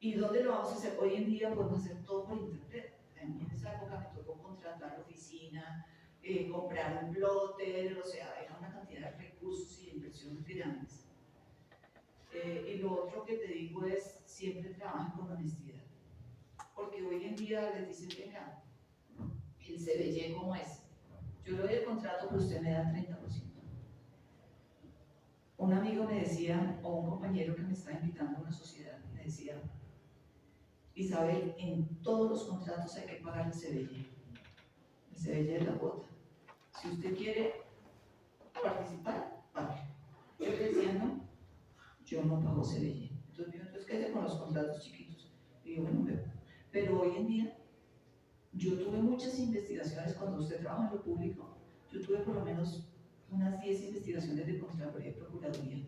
¿Y dónde lo vamos a hacer? Hoy en día podemos hacer todo por internet. A mí en esa época me tocó contratar oficina, comprar un plotter, o sea, era una cantidad de recursos y de inversiones grandes. Y lo otro que te digo es, siempre trabajen con honestidad. Porque hoy en día les dicen, venga, el CBY ¿cómo es? Yo le doy el contrato, pero usted me da 30%. Un amigo me decía, o un compañero que me estaba invitando a una sociedad, me decía, Isabel, en todos los contratos hay que pagar el CBY. El CBY es la cuota. Si usted quiere participar, pague. Yo le decía, no, yo no pago CBY. Entonces, ¿qué hace con los contratos chiquitos? Y digo, bueno, pero hoy en día, yo tuve muchas investigaciones cuando usted trabaja en lo público. Yo tuve por lo menos unas 10 investigaciones de Contraloría y Procuraduría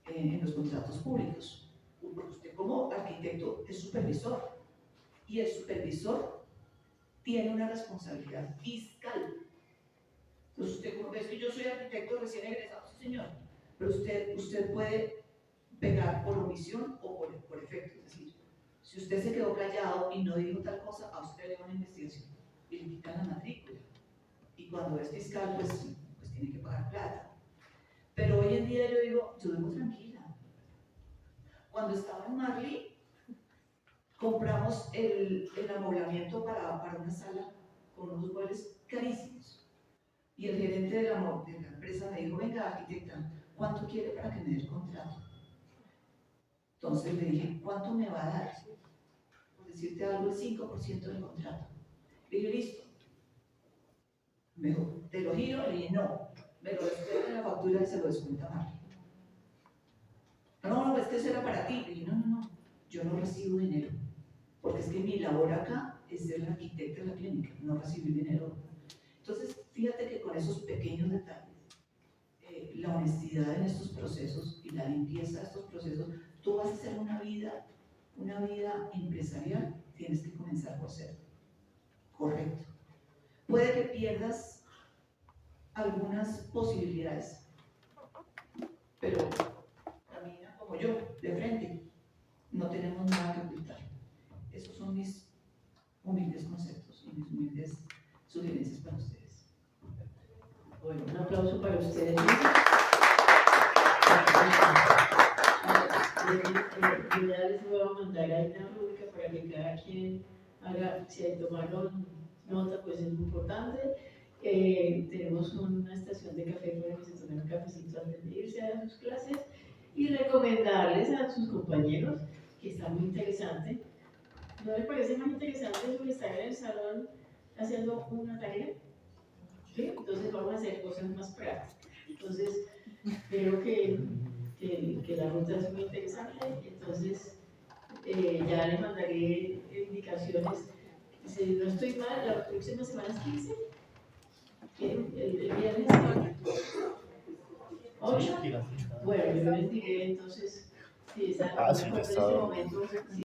en los contratos públicos. Porque usted como arquitecto es supervisor y el supervisor tiene una responsabilidad fiscal. Entonces usted, como ves que yo soy arquitecto recién egresado, sí señor, pero usted puede pegar por omisión o por efecto. Es decir, si usted se quedó callado y no dijo tal cosa, a usted le da una investigación y le quitan la matrícula. Y cuando es fiscal, pues tiene que pagar plata. Pero hoy en día yo vivo tranquila. Cuando estaba en Marley, compramos el amoblamiento para una sala con unos muebles carísimos. Y el gerente de la empresa me dijo, venga, arquitecta, ¿cuánto quiere para que me dé el contrato? Entonces le dije, ¿cuánto me va a dar? Por decirte algo, el 5% del contrato. Le dije, listo. Me dijo, ¿te lo giro? Le dije, no, me lo descuenta en la factura y se lo descuenta a Marley. No, es que eso era para ti. Le dije, no, yo no recibo dinero, porque es que mi labor acá es ser la arquitecta de la clínica, no recibir dinero. Entonces, fíjate que con esos pequeños detalles, la honestidad en estos procesos y la limpieza de estos procesos, tú vas a hacer una vida empresarial, tienes que comenzar por ser correcto. Puede que pierdas algunas posibilidades, pero camina como yo, de frente. No tenemos nada que ocultar. Esos son mis humildes conceptos y mis humildes sugerencias para ustedes. Bueno, un aplauso para ustedes. Ya les voy a mandar ahí una rúbrica para que cada quien haga, si hay que tomarlo nota, pues es muy importante. Tenemos una estación de café para que se tomen un cafecito antes de irse a sus clases y recomendarles a sus compañeros que está muy interesante. ¿No les parece más interesante eso que estar en el salón haciendo una tarea? ¿sí? Entonces vamos a hacer cosas más prácticas. Entonces, creo que la ruta es muy interesante, entonces ya le mandaré indicaciones. Si no estoy mal, la próxima semana es 15, el viernes 8. Bueno, yo les diré entonces si esa, Sí, en ya este está. momento, si